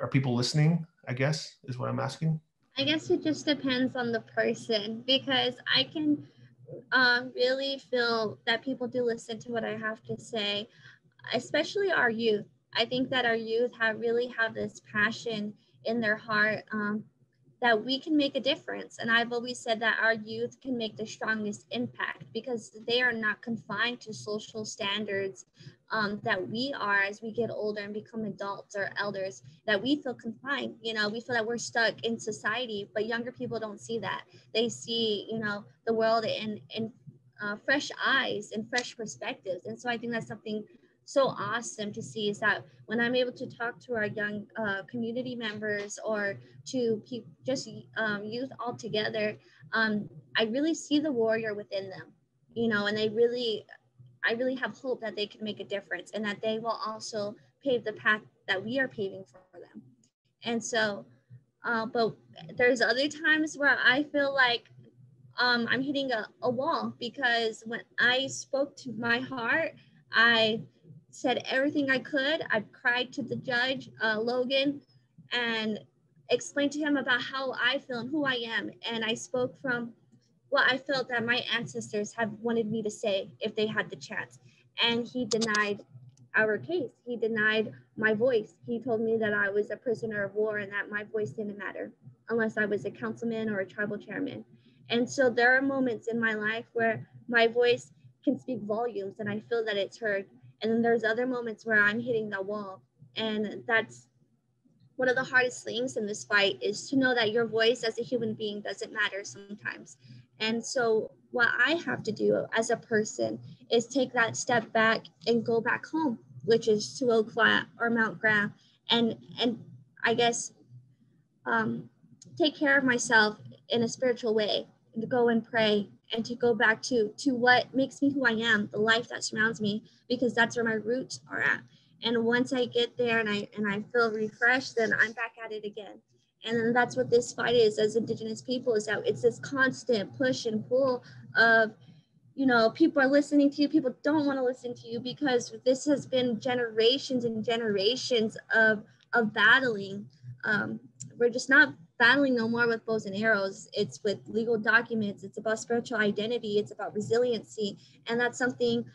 Are people listening, I guess, is what I'm asking. I guess it just depends on the person, because I can really feel that people do listen to what I have to say, especially our youth. I think that our youth really have this passion in their heart that we can make a difference. And I've always said that our youth can make the strongest impact, because they are not confined to social standards that we are as we get older and become adults or elders, that we feel confined. You know, we feel that we're stuck in society, but younger people don't see that. They see, you know, the world in fresh eyes and fresh perspectives. And so I think that's something so awesome to see, is that when I'm able to talk to our young community members or to just youth all together, I really see the warrior within them, you know, and I really have hope that they can make a difference, and that they will also pave the path that we are paving for them. And so, but there's other times where I feel like I'm hitting a wall, because when I spoke to my heart, I said everything I could. I cried to the judge, Logan, and explained to him about how I feel and who I am. And I spoke from what I felt that my ancestors have wanted me to say if they had the chance. And he denied our case. He denied my voice. He told me that I was a prisoner of war and that my voice didn't matter unless I was a councilman or a tribal chairman. And so there are moments in my life where my voice can speak volumes and I feel that it's heard. And then there's other moments where I'm hitting the wall. And that's one of the hardest things in this fight, is to know that your voice as a human being doesn't matter sometimes. And so what I have to do as a person is take that step back and go back home, which is to Oak Flat or Mount Graham, and I guess take care of myself in a spiritual way, and to go and pray, and to go back to what makes me who I am, the life that surrounds me, because that's where my roots are at. And once I get there and I feel refreshed, then I'm back at it again. And then that's what this fight is as Indigenous people, is that it's this constant push and pull of, you know, people are listening to you, people don't want to listen to you, because this has been generations and generations of battling. We're just not battling no more with bows and arrows. It's with legal documents. It's about spiritual identity. It's about resiliency. And that's something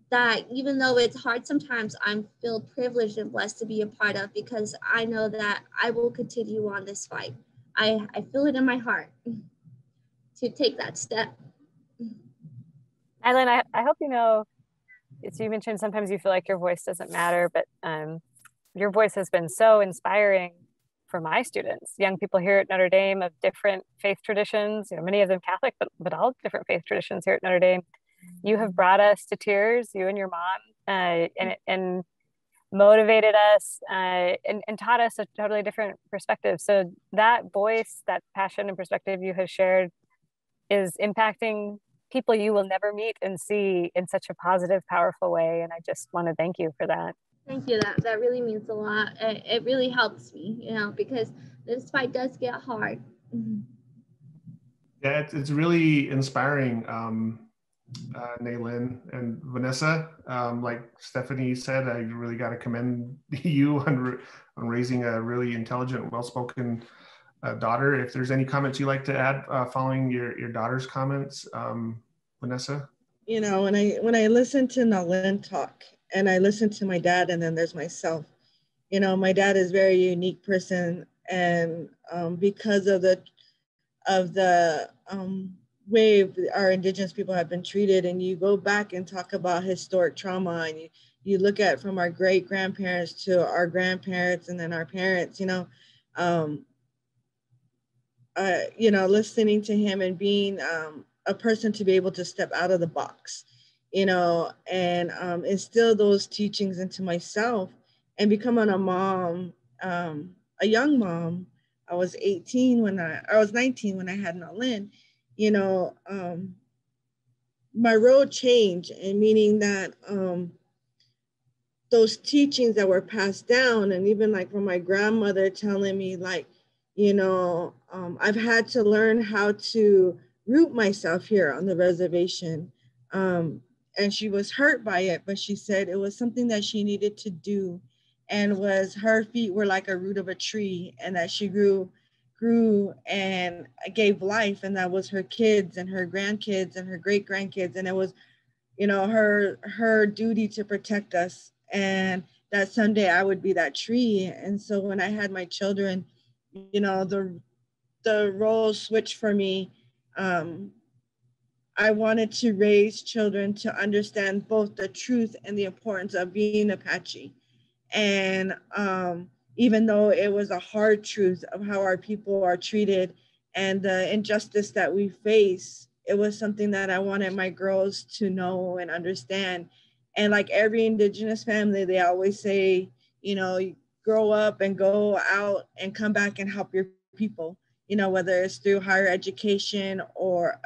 that, even though it's hard sometimes, I feel privileged and blessed to be a part of, because I know that I will continue on this fight. I feel it in my heart to take that step. Naelyn, I hope you know, so you mentioned sometimes you feel like your voice doesn't matter, but your voice has been so inspiring for my students, young people here at Notre Dame of different faith traditions, you know, many of them Catholic, but all different faith traditions here at Notre Dame. You have brought us to tears, you and your mom, and motivated us and taught us a totally different perspective. So that voice, that passion and perspective you have shared is impacting people you will never meet and see in such a positive, powerful way. And I just want to thank you for that. Thank you. That really means a lot. It really helps me, you know, because this fight does get hard. Yeah, it's really inspiring, Naelyn and Vanessa. Like Stephanie said, I really got to commend you on raising a really intelligent, well-spoken daughter. If there's any comments you'd like to add following your daughter's comments, Vanessa? You know, when I listen to Naelyn talk, and I listen to my dad, and then there's myself. You know, my dad is a very unique person, and because of the way our Indigenous people have been treated, and you go back and talk about historic trauma, and you look at from our great grandparents to our grandparents and then our parents, you know, listening to him and being a person to be able to step out of the box, you know, and instill those teachings into myself, and becoming a mom, a young mom. I was 19 when I had Naelyn, you know, my road changed, and meaning that those teachings that were passed down, and even like from my grandmother telling me, like, you know, I've had to learn how to root myself here on the reservation. And she was hurt by it, but she said it was something that she needed to do, and was her feet were like a root of a tree, and that she grew and gave life, and that was her kids and her grandkids and her great grandkids, and it was, you know, her duty to protect us, and that someday I would be that tree. And so when I had my children, you know, the roles switched for me. I wanted to raise children to understand both the truth and the importance of being Apache. And even though it was a hard truth of how our people are treated and the injustice that we face, it was something that I wanted my girls to know and understand. And like every Indigenous family, they always say, you know, you grow up and go out and come back and help your people. You know, whether it's through higher education or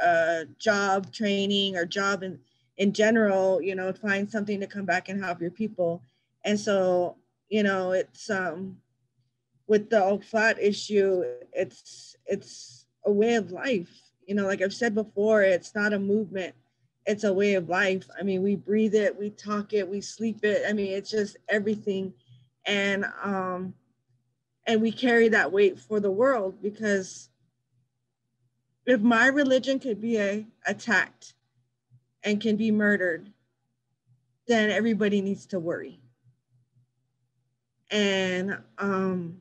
job training or job in general, you know, find something to come back and help your people. And so, you know, it's with the Oak Flat issue, it's a way of life. You know, like I've said before, it's not a movement, it's a way of life. I mean, we breathe it, we talk it, we sleep it. I mean, it's just everything. And we carry that weight for the world, because if my religion could be attacked and can be murdered, then everybody needs to worry. And to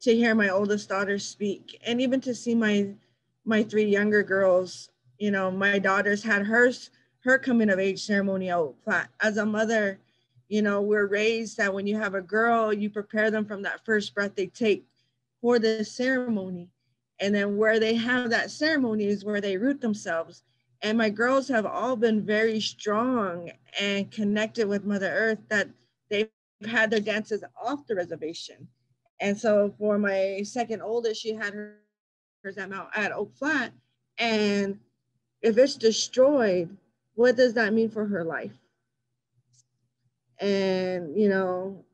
hear my oldest daughter speak, and even to see my three younger girls, you know, my daughter's had her coming of age ceremony at Oak Flat. As a mother, you know, we're raised that when you have a girl, you prepare them from that first breath they take for the ceremony. And then where they have that ceremony is where they root themselves. And my girls have all been very strong and connected with Mother Earth, that they've had their dances off the reservation. And so for my second oldest, she had hers at Oak Flat. And if it's destroyed, what does that mean for her life? And, you know,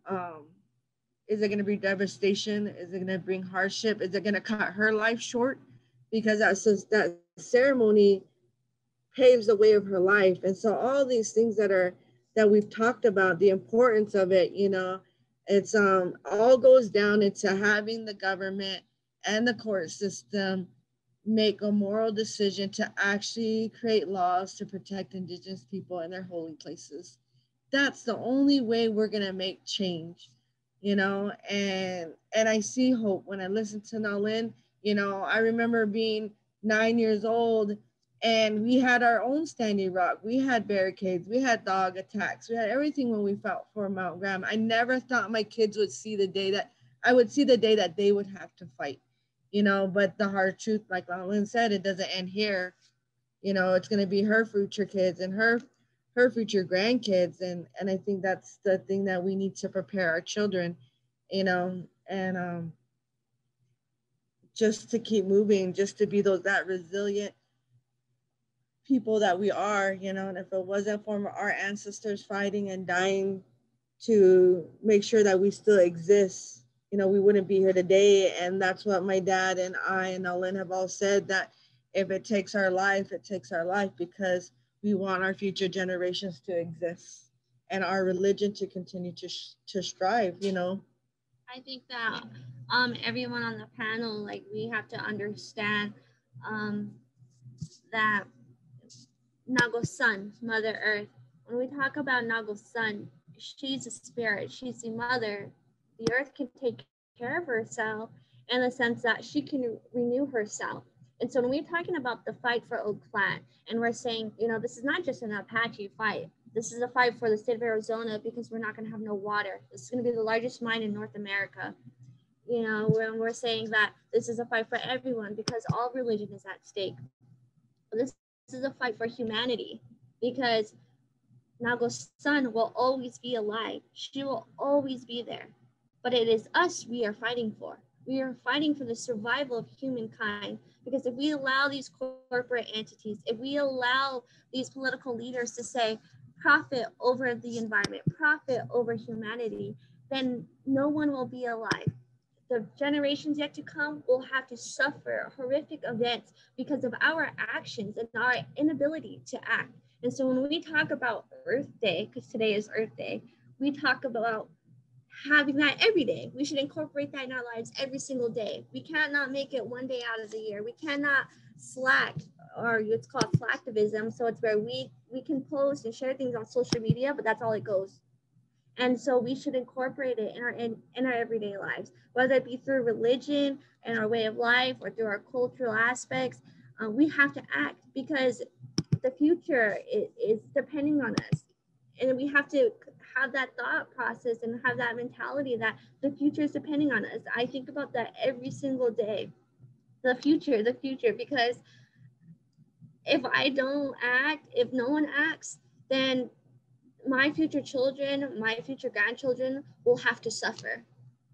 is it going to be devastation? Is it going to bring hardship? Is it going to cut her life short? Because that ceremony paves the way of her life. And so all these things that we've talked about, the importance of it, you know, it's all goes down into having the government and the court system make a moral decision to actually create laws to protect Indigenous people in their holy places. That's the only way we're going to make change, you know, and I see hope when I listen to Naelyn. You know, I remember being 9 years old and we had our own Standing Rock. We had barricades, we had dog attacks, we had everything when we fought for Mount Graham. I never thought my kids would see the day that I would see the day that they would have to fight, you know, but the hard truth, like Naelyn said, it doesn't end here. You know, it's going to be her future kids and her future grandkids. And I think that's the thing that we need to prepare our children, you know, and just to keep moving, just to be that resilient people that we are, you know. And if it wasn't for our ancestors fighting and dying to make sure that we still exist, you know, we wouldn't be here today. And that's what my dad and I and Naelyn have all said, that if it takes our life, it takes our life, because we want our future generations to exist and our religion to continue to strive, you know. I think that everyone on the panel, like, we have to understand that Nago's son, Mother Earth, when we talk about Nago's son, she's a spirit, she's the mother. The earth can take care of herself in the sense that she can renew herself. And so when we're talking about the fight for Oak Flat, and we're saying, you know, this is not just an Apache fight. This is a fight for the state of Arizona, because we're not going to have no water. This is going to be the largest mine in North America. You know, when we're saying that this is a fight for everyone, because all religion is at stake. This is a fight for humanity, because Nago's son will always be alive. She will always be there. But it is us we are fighting for. We are fighting for the survival of humankind, because if we allow these corporate entities, if we allow these political leaders to say profit over the environment, profit over humanity, then no one will be alive. The generations yet to come will have to suffer horrific events because of our actions and our inability to act. And so when we talk about Earth Day, because today is Earth Day, we talk about having that every day. We should incorporate that in our lives every single day. We cannot make it one day out of the year. We cannot slack, or it's called slacktivism. So it's where we can post and share things on social media, but that's all it goes. And so we should incorporate it in our everyday lives, whether it be through religion and our way of life, or through our cultural aspects. We have to act, because the future is depending on us. And we have to have that thought process and have that mentality that the future is depending on us. I think about that every single day. The future, because if I don't act, if no one acts, then my future children, my future grandchildren will have to suffer.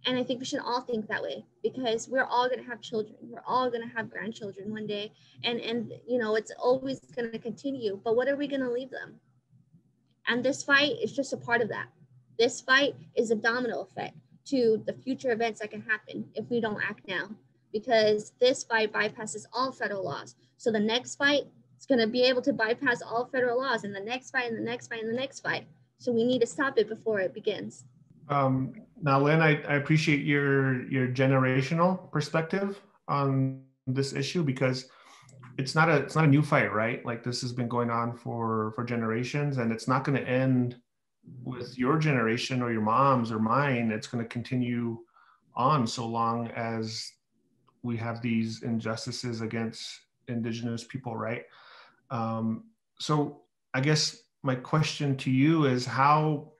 And I think we should all think that way, because we're all going to have children. We're all going to have grandchildren one day. And you know, it's always going to continue. But what are we going to leave them? And this fight is just a part of that. This fight is a domino effect to the future events that can happen if we don't act now, because this fight bypasses all federal laws. So the next fight is going to be able to bypass all federal laws, and the next fight, and the next fight, and the next fight. So we need to stop it before it begins. Naelyn, I appreciate your generational perspective on this issue, because it's not a new fight, right? Like, this has been going on for generations, and it's not going to end with your generation or your mom's or mine. It's going to continue on so long as we have these injustices against Indigenous people, right? So I guess my question to you is how,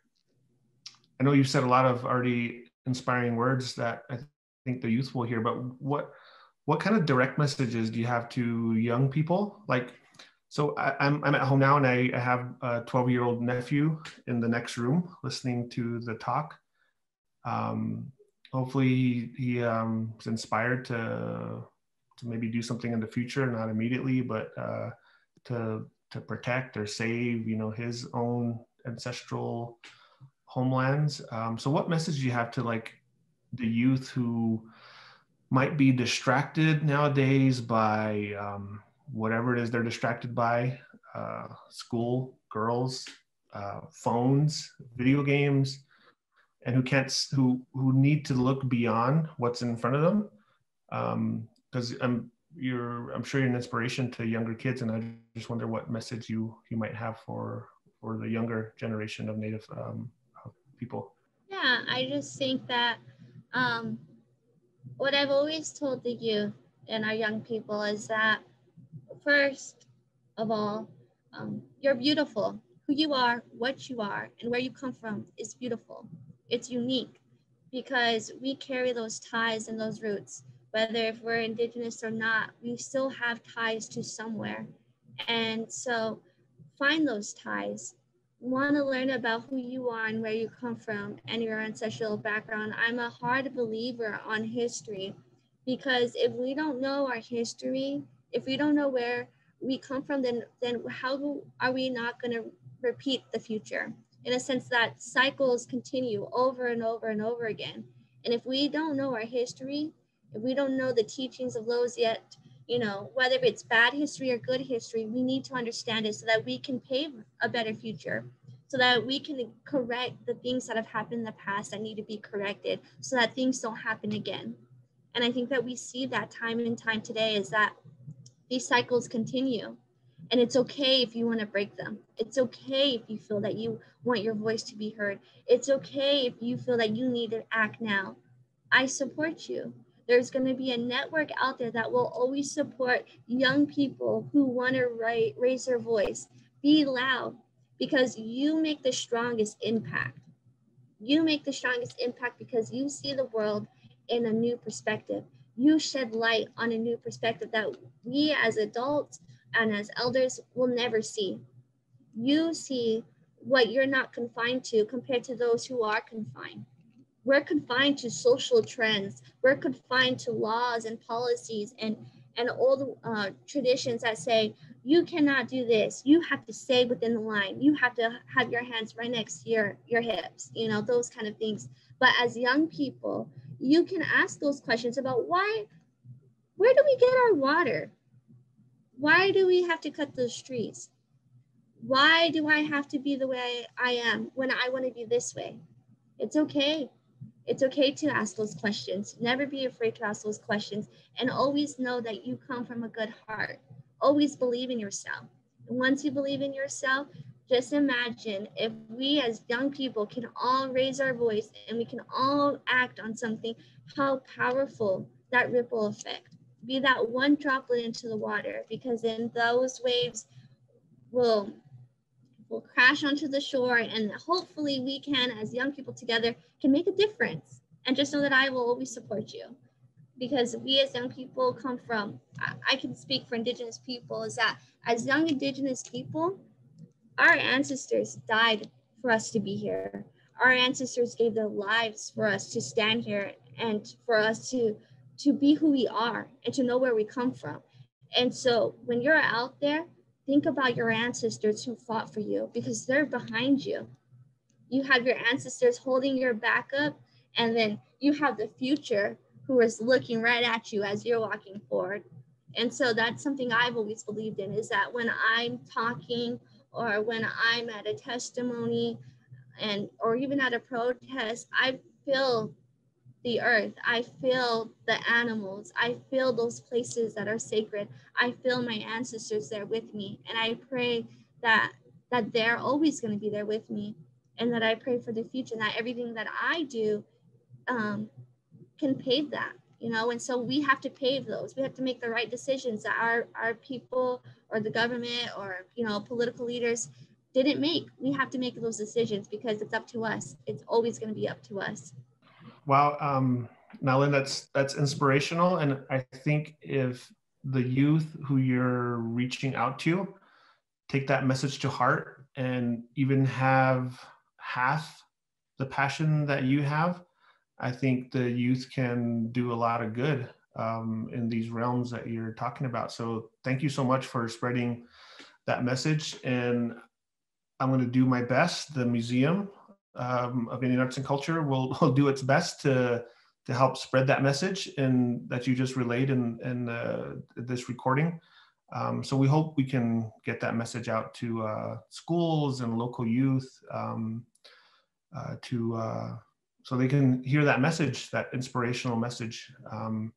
I know you've said a lot of already inspiring words that I think the youth will hear, but what kind of direct messages do you have to young people? Like, so I'm at home now, and I have a 12-year-old nephew in the next room listening to the talk. Hopefully he is inspired to maybe do something in the future, not immediately, but to protect or save, you know, his own ancestral homelands. So what message do you have to like the youth who might be distracted nowadays by whatever it is they're distracted by, school, girls, phones, video games, and who need to look beyond what's in front of them? Because I'm sure you're an inspiration to younger kids, and I just wonder what message you might have for the younger generation of Native people. Yeah, I just think that what I've always told the youth and our young people is that first of all, you're beautiful. Who you are, what you are, and where you come from is beautiful. It's unique because we carry those ties and those roots. Whether if we're Indigenous or not, we still have ties to somewhere. And so find those ties. Want to learn about who you are and where you come from and your ancestral background. I'm a hard believer on history because if we don't know our history, if we don't know where we come from, then how are we not going to repeat the future? In a sense that cycles continue over and over and over again. And if we don't know our history, if we don't know the teachings of those yet, you know, whether it's bad history or good history, we need to understand it so that we can pave a better future, so that we can correct the things that have happened in the past that need to be corrected so that things don't happen again. And I think that we see that time and time today is that these cycles continue. And it's okay if you want to break them. It's okay if you feel that you want your voice to be heard. It's okay if you feel that you need to act now. I support you. There's going to be a network out there that will always support young people who want to raise their voice. Be loud, because you make the strongest impact. You make the strongest impact because you see the world in a new perspective. You shed light on a new perspective that we as adults and as elders will never see. You see what you're not confined to compared to those who are confined. We're confined to social trends. We're confined to laws and policies and all the traditions that say, you cannot do this. You have to stay within the line. You have to have your hands right next to your hips, you know, those kind of things. But as young people, you can ask those questions about where do we get our water? Why do we have to cut those trees? Why do I have to be the way I am when I want to be this way? It's okay. It's okay to ask those questions. Never be afraid to ask those questions, and always know that you come from a good heart. Always believe in yourself. And once you believe in yourself, just imagine if we as young people can all raise our voice and we can all act on something, how powerful that ripple effect. Be that one droplet into the water, because then those waves will crash onto the shore, and hopefully we can, as young people together, can make a difference. And just know that I will always support you, because we as young people come from, I can speak for Indigenous people, is that as young Indigenous people, our ancestors died for us to be here. Our ancestors gave their lives for us to stand here and for us to be who we are and to know where we come from. And so when you're out there, think about your ancestors who fought for you, because they're behind you. You have your ancestors holding your back up, and then you have the future who is looking right at you as you're walking forward. And so that's something I've always believed in, is that when I'm talking or when I'm at a testimony or even at a protest, I feel the earth, I feel the animals, I feel those places that are sacred. I feel my ancestors there with me. And I pray that they're always going to be there with me, and that I pray for the future, and that everything that I do can pave that. you know, and so we have to pave those. We have to make the right decisions that our people or the government or, you know, political leaders didn't make. We have to make those decisions because it's up to us. It's always going to be up to us. Wow, Naelyn, that's inspirational. And I think if the youth who you're reaching out to take that message to heart and even have half the passion that you have, I think the youth can do a lot of good in these realms that you're talking about. So thank you so much for spreading that message. And I'm going to do my best. The Museum of Indian Arts and Culture will do its best to help spread that message and that you just relayed in this recording. So we hope we can get that message out to schools and local youth so they can hear that message, that inspirational message. And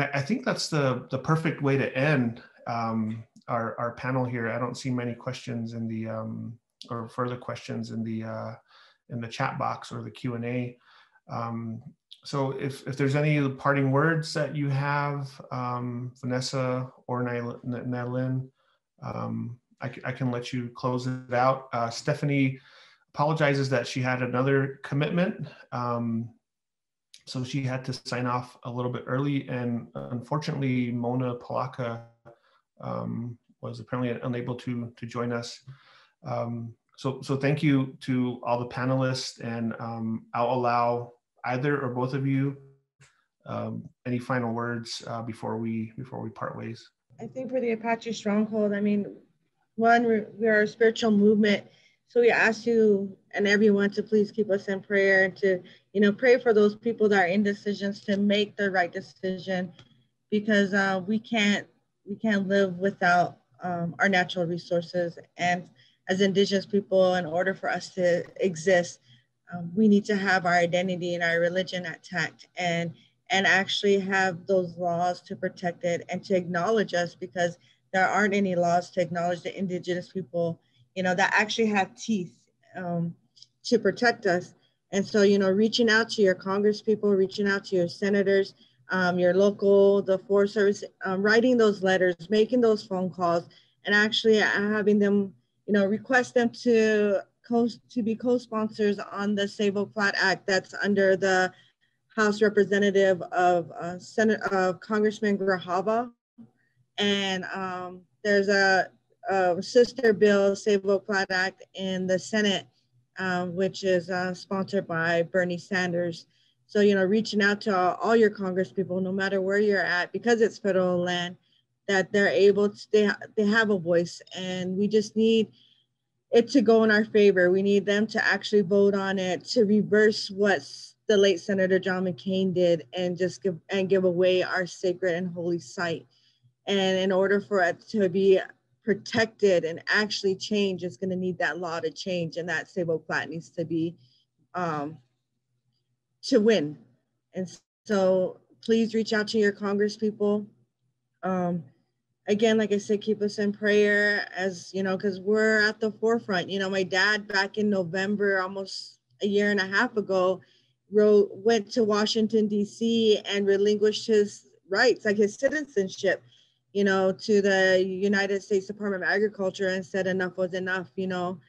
I think that's the perfect way to end our panel here. I don't see many questions in the or further questions in the chat box or the Q&A. So if there's any parting words that you have, Vanessa or Naelyn, I can let you close it out. Stephanie apologizes that she had another commitment. So she had to sign off a little bit early, and unfortunately, Mona Palaka was apparently unable to join us. So thank you to all the panelists, and I'll allow either or both of you any final words before we part ways. I think for the Apache Stronghold, I mean, one, we are a spiritual movement. So we ask you and everyone to please keep us in prayer and to, you know, pray for those people that are in decisions to make the right decision, because we can't live without our natural resources. And as Indigenous people, in order for us to exist, we need to have our identity and our religion intact and actually have those laws to protect it and to acknowledge us, because there aren't any laws to acknowledge the Indigenous people, you know, that actually have teeth to protect us. And so, you know, reaching out to your Congress people, reaching out to your senators, your local, the Forest Service, writing those letters, making those phone calls, and actually having them, you know, request them to be co-sponsors on the Save Oak Flat Act that's under the House Representative of Congressman Grijalva. And there's a sister bill, Save Oak Flat Act, in the Senate, which is sponsored by Bernie Sanders. So, you know, reaching out to all your Congress people, no matter where you're at, because it's federal land, that they're able to, they have a voice, and we just need it to go in our favor. We need them to actually vote on it, to reverse what the late Senator John McCain did, and just give away our sacred and holy site. And in order for it to be protected and actually change, it's going to need that law to change, and that Save Oak Flat needs to be to win. And so please reach out to your Congress people. Again, like I said, keep us in prayer, as you know, because we're at the forefront. You know, my dad back in November, almost a year and a half ago, went to Washington, D.C. and relinquished his rights, like his citizenship, you know, to the United States Department of Agriculture, and said enough was enough. You know,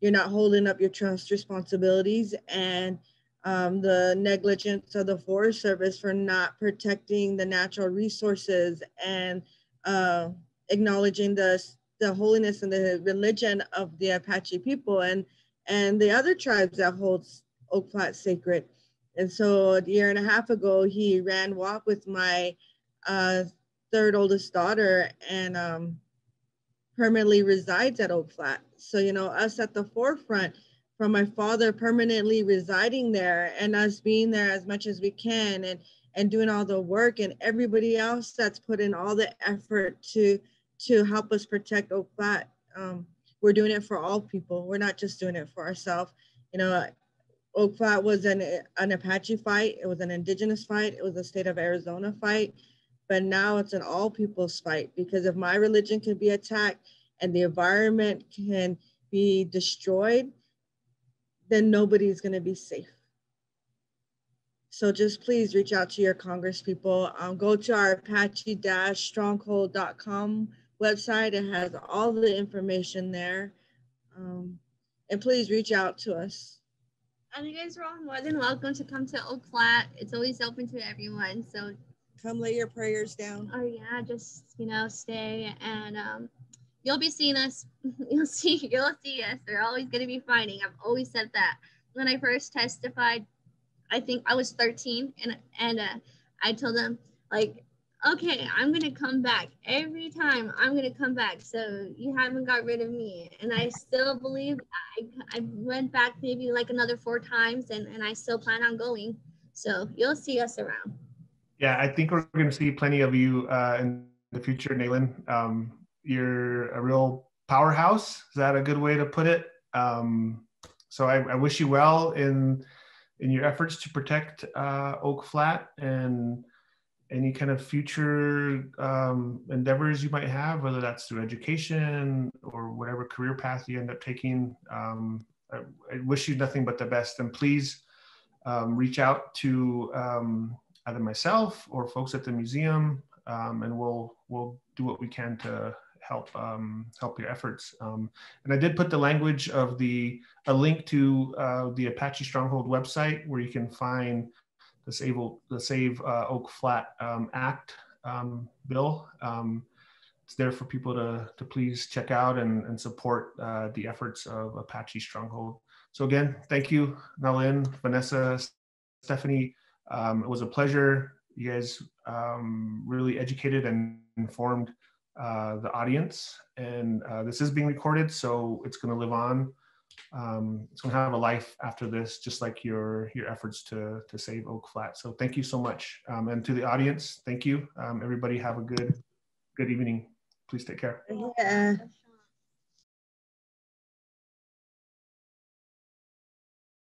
you're not holding up your trust responsibilities, and the negligence of the Forest Service for not protecting the natural resources and acknowledging the holiness and the religion of the Apache people and the other tribes that holds Oak Flat sacred. And so a year and a half ago, he ran walk with my third oldest daughter, and permanently resides at Oak Flat. So, you know, us at the forefront, from my father permanently residing there and us being there as much as we can, and doing all the work, and everybody else that's put in all the effort to help us protect Oak Flat. We're doing it for all people. We're not just doing it for ourselves. You know, Oak Flat was an Apache fight. It was an Indigenous fight. It was a state of Arizona fight. But now it's an all people's fight, because if my religion can be attacked and the environment can be destroyed, then nobody's going to be safe. So just please reach out to your Congress people. Go to our Apache-stronghold.com website. It has all the information there. And please reach out to us. And you guys are all more than welcome to come to Oak Flat. It's always open to everyone. So come lay your prayers down. Oh yeah, just stay, and you'll be seeing us. You'll see us. They're always going to be fighting. I've always said that. When I first testified, I think I was 13, and I told them, like, okay, I'm going to come back every time. I'm going to come back. So you haven't got rid of me. And I still believe I went back maybe like another 4 times, and I still plan on going. So you'll see us around. Yeah, I think we're going to see plenty of you in the future, Naelyn. You're a real powerhouse. Is that a good way to put it? So I wish you well in your efforts to protect Oak Flat and any kind of future endeavors you might have, whether that's through education or whatever career path you end up taking. I wish you nothing but the best, and please reach out to either myself or folks at the museum, and we'll do what we can to help your efforts. And I did put the language of a link to the Apache Stronghold website, where you can find the Save Oak Flat Act bill. It's there for people to please check out and support the efforts of Apache Stronghold. So again, thank you, Naelyn, Vanessa, Stephanie. It was a pleasure. You guys really educated and informed the audience. And this is being recorded, so it's going to live on. It's going to have a life after this, just like your efforts to save Oak Flat. So thank you so much. And to the audience, thank you. Everybody have a good evening. Please take care. Yeah.